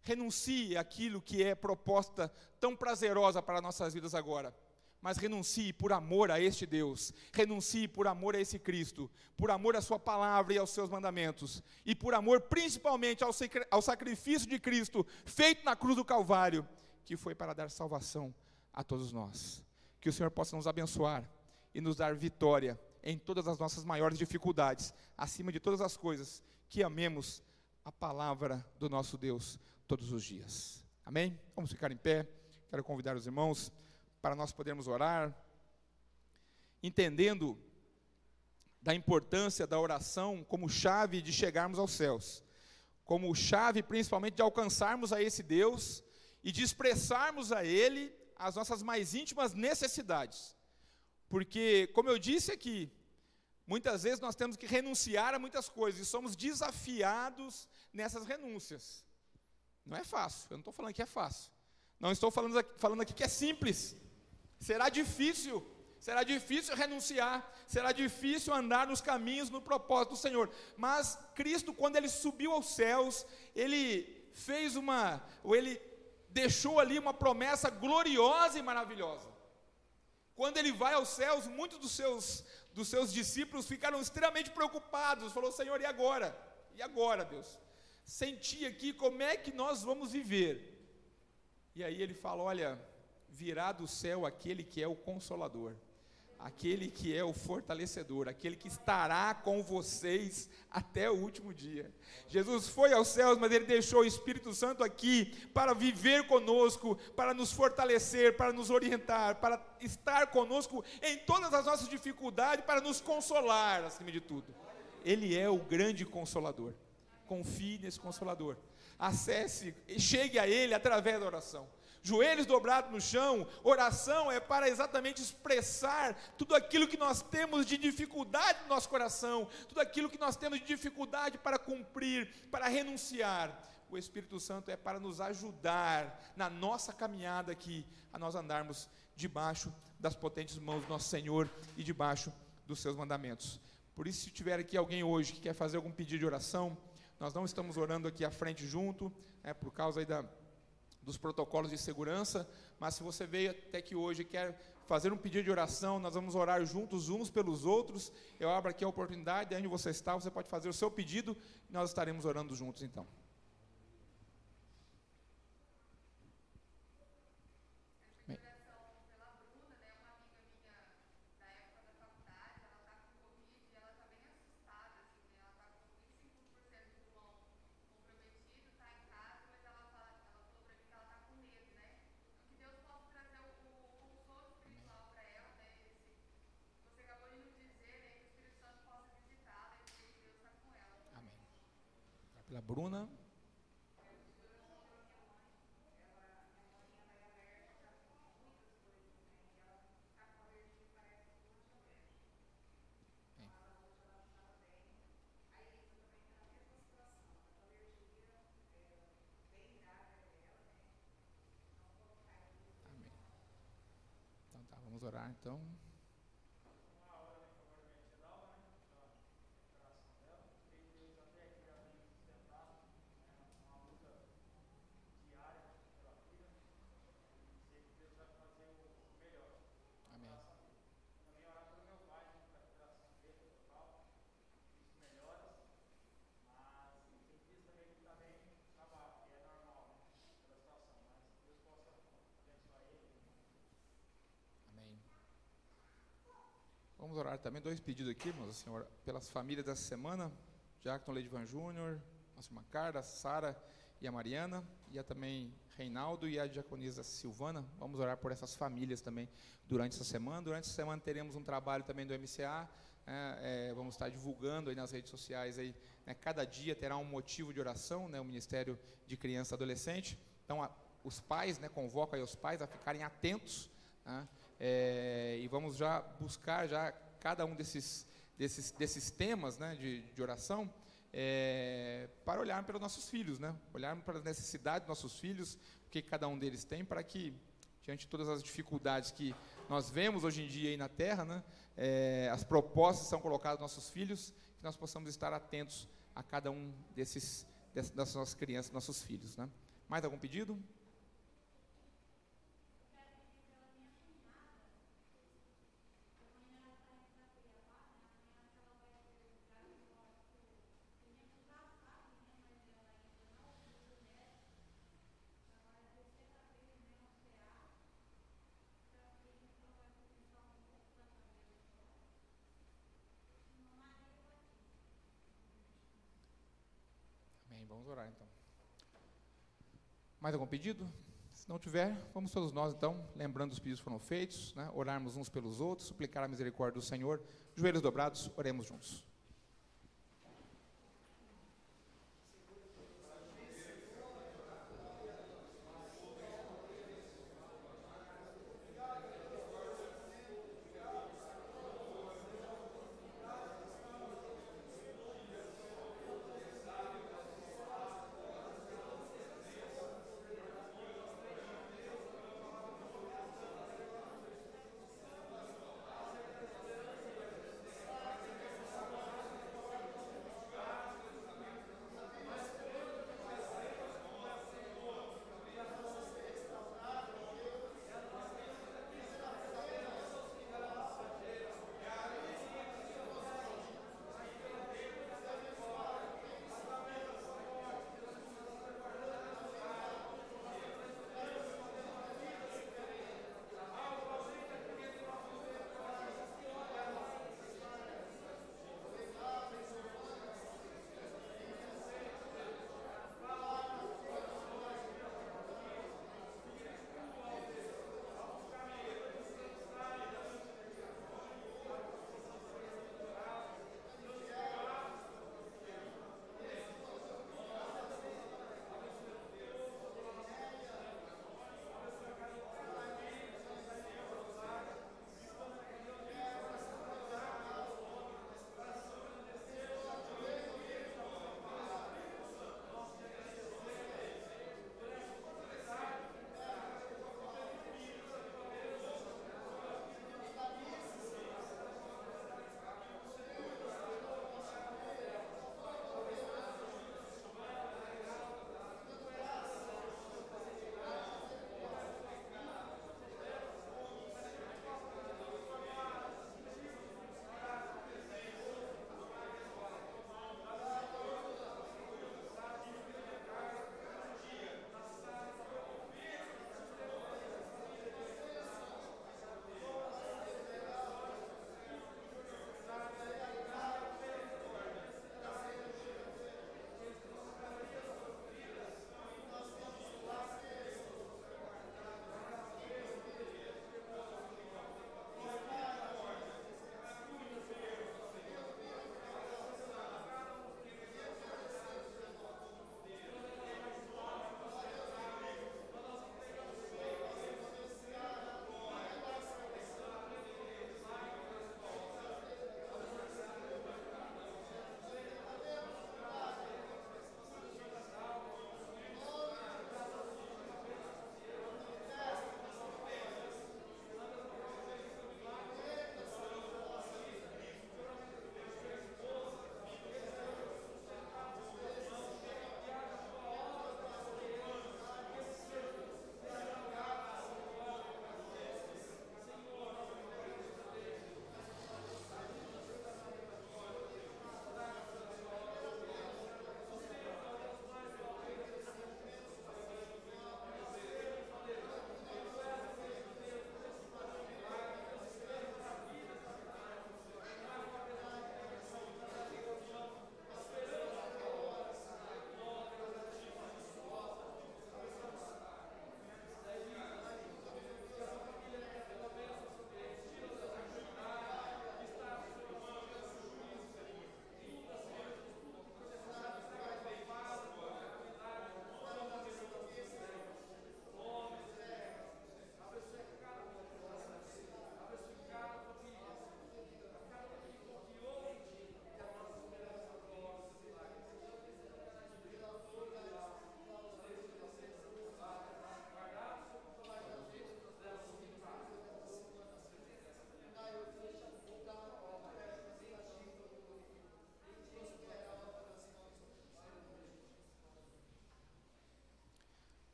Renuncie àquilo que é proposta tão prazerosa para nossas vidas agora, mas renuncie por amor a este Deus, renuncie por amor a esse Cristo, por amor à sua palavra e aos seus mandamentos, e por amor principalmente ao sacrifício de Cristo, feito na cruz do Calvário, que foi para dar salvação a todos nós. Que o Senhor possa nos abençoar e nos dar vitória em todas as nossas maiores dificuldades, acima de todas as coisas, que amemos a palavra do nosso Deus todos os dias. Amém? Vamos ficar em pé. Quero convidar os irmãos para nós podermos orar, entendendo da importância da oração como chave de chegarmos aos céus, como chave principalmente de alcançarmos a esse Deus e de expressarmos a Ele as nossas mais íntimas necessidades. Porque, como eu disse aqui, muitas vezes nós temos que renunciar a muitas coisas e somos desafiados nessas renúncias. Não é fácil, eu não estou falando que é fácil. Não estou falando aqui que é simples. Será difícil renunciar, será difícil andar nos caminhos, no propósito do Senhor. Mas Cristo, quando Ele subiu aos céus, Ele deixou ali uma promessa gloriosa e maravilhosa. Quando ele vai aos céus, muitos dos seus discípulos ficaram extremamente preocupados. Falou: Senhor, e agora? E agora, Deus? Senti aqui, como é que nós vamos viver? E aí ele fala: olha, virá do céu aquele que é o Consolador, aquele que é o fortalecedor, aquele que estará com vocês até o último dia. Jesus foi aos céus, mas ele deixou o Espírito Santo aqui para viver conosco, para nos fortalecer, para nos orientar, para estar conosco em todas as nossas dificuldades, para nos consolar acima de tudo. Ele é o grande Consolador. Confie nesse Consolador. Acesse, chegue a Ele através da oração. Joelhos dobrados no chão. Oração é para exatamente expressar tudo aquilo que nós temos de dificuldade no nosso coração, tudo aquilo que nós temos de dificuldade para cumprir, para renunciar. O Espírito Santo é para nos ajudar na nossa caminhada aqui, a nós andarmos debaixo das potentes mãos do nosso Senhor e debaixo dos seus mandamentos. Por isso, se tiver aqui alguém hoje que quer fazer algum pedido de oração, nós não estamos orando aqui à frente junto, por causa aí dos protocolos de segurança, mas se você veio até aqui hoje e quer fazer um pedido de oração, nós vamos orar juntos uns pelos outros. Eu abro aqui a oportunidade, onde você está, você pode fazer o seu pedido e nós estaremos orando juntos então. Pela Bruna. Amém. Então tá, vamos orar então. Vamos orar também, 2 pedidos aqui, irmãos, Senhor, pelas famílias dessa semana, Jackson Leidivan Júnior, nossa irmã Carla, a Sara e a Mariana, e também Reinaldo e a diaconisa Silvana. Vamos orar por essas famílias também durante essa semana. Durante essa semana teremos um trabalho também do MCA, vamos estar divulgando aí nas redes sociais, aí, cada dia terá um motivo de oração, o Ministério de Criança e Adolescente. Então, os pais, convoco aí os pais a ficarem atentos, e vamos já buscar já cada um desses temas, de oração, para olhar para os nossos filhos, olharmos para as necessidades dos nossos filhos, o que cada um deles tem, para que, diante de todas as dificuldades que nós vemos hoje em dia aí na Terra, as propostas são colocadas aos nossos filhos, que nós possamos estar atentos a cada um das nossas crianças, nossos filhos. Mais algum pedido? Amém, vamos orar então. Mais algum pedido? Se não tiver, vamos todos nós então, lembrando os pedidos que foram feitos, orarmos uns pelos outros, suplicar a misericórdia do Senhor, joelhos dobrados, oremos juntos.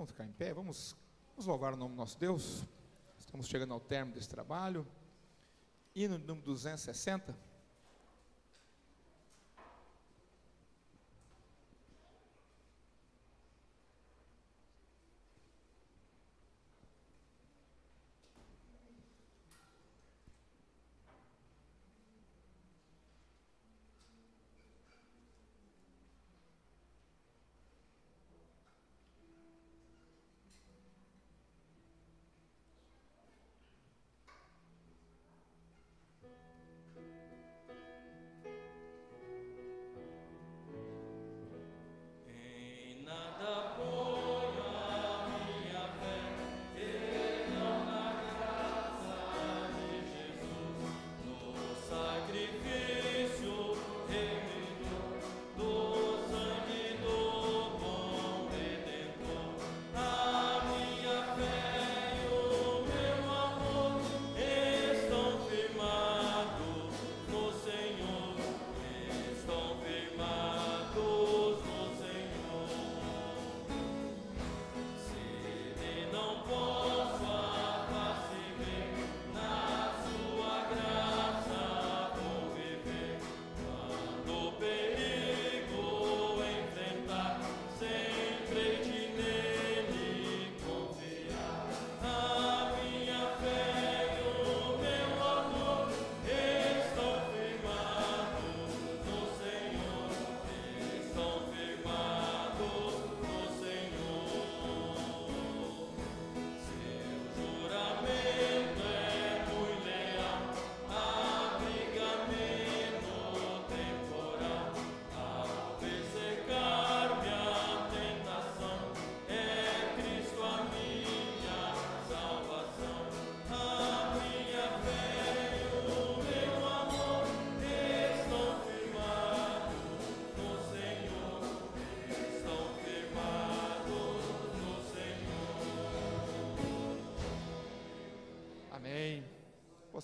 Vamos ficar em pé, vamos louvar o nome do nosso Deus. Estamos chegando ao término desse trabalho. Hino número 260.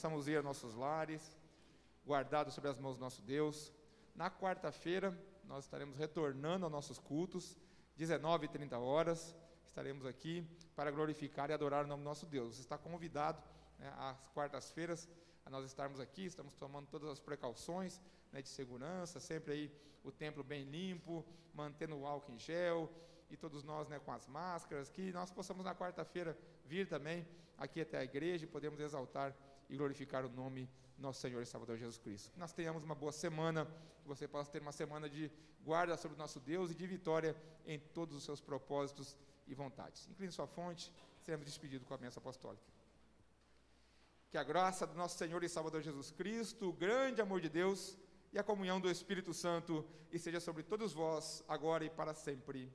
Possamos ir a nossos lares, guardados sobre as mãos do nosso Deus. Na quarta-feira, nós estaremos retornando aos nossos cultos, 19h30, estaremos aqui para glorificar e adorar o nome do nosso Deus. Você está convidado, né, às quartas-feiras, a nós estarmos aqui, estamos tomando todas as precauções, né, de segurança, sempre aí o templo bem limpo, mantendo o álcool em gel, e todos nós, né, com as máscaras, que nós possamos na quarta-feira vir também aqui até a igreja e podemos exaltar e glorificar o nome do nosso Senhor e Salvador Jesus Cristo. Que nós tenhamos uma boa semana, que você possa ter uma semana de guarda sobre o nosso Deus e de vitória em todos os seus propósitos e vontades. Incline sua fonte, seremos despedidos com a bênção apostólica. Que a graça do nosso Senhor e Salvador Jesus Cristo, o grande amor de Deus e a comunhão do Espírito Santo esteja sobre todos vós, agora e para sempre.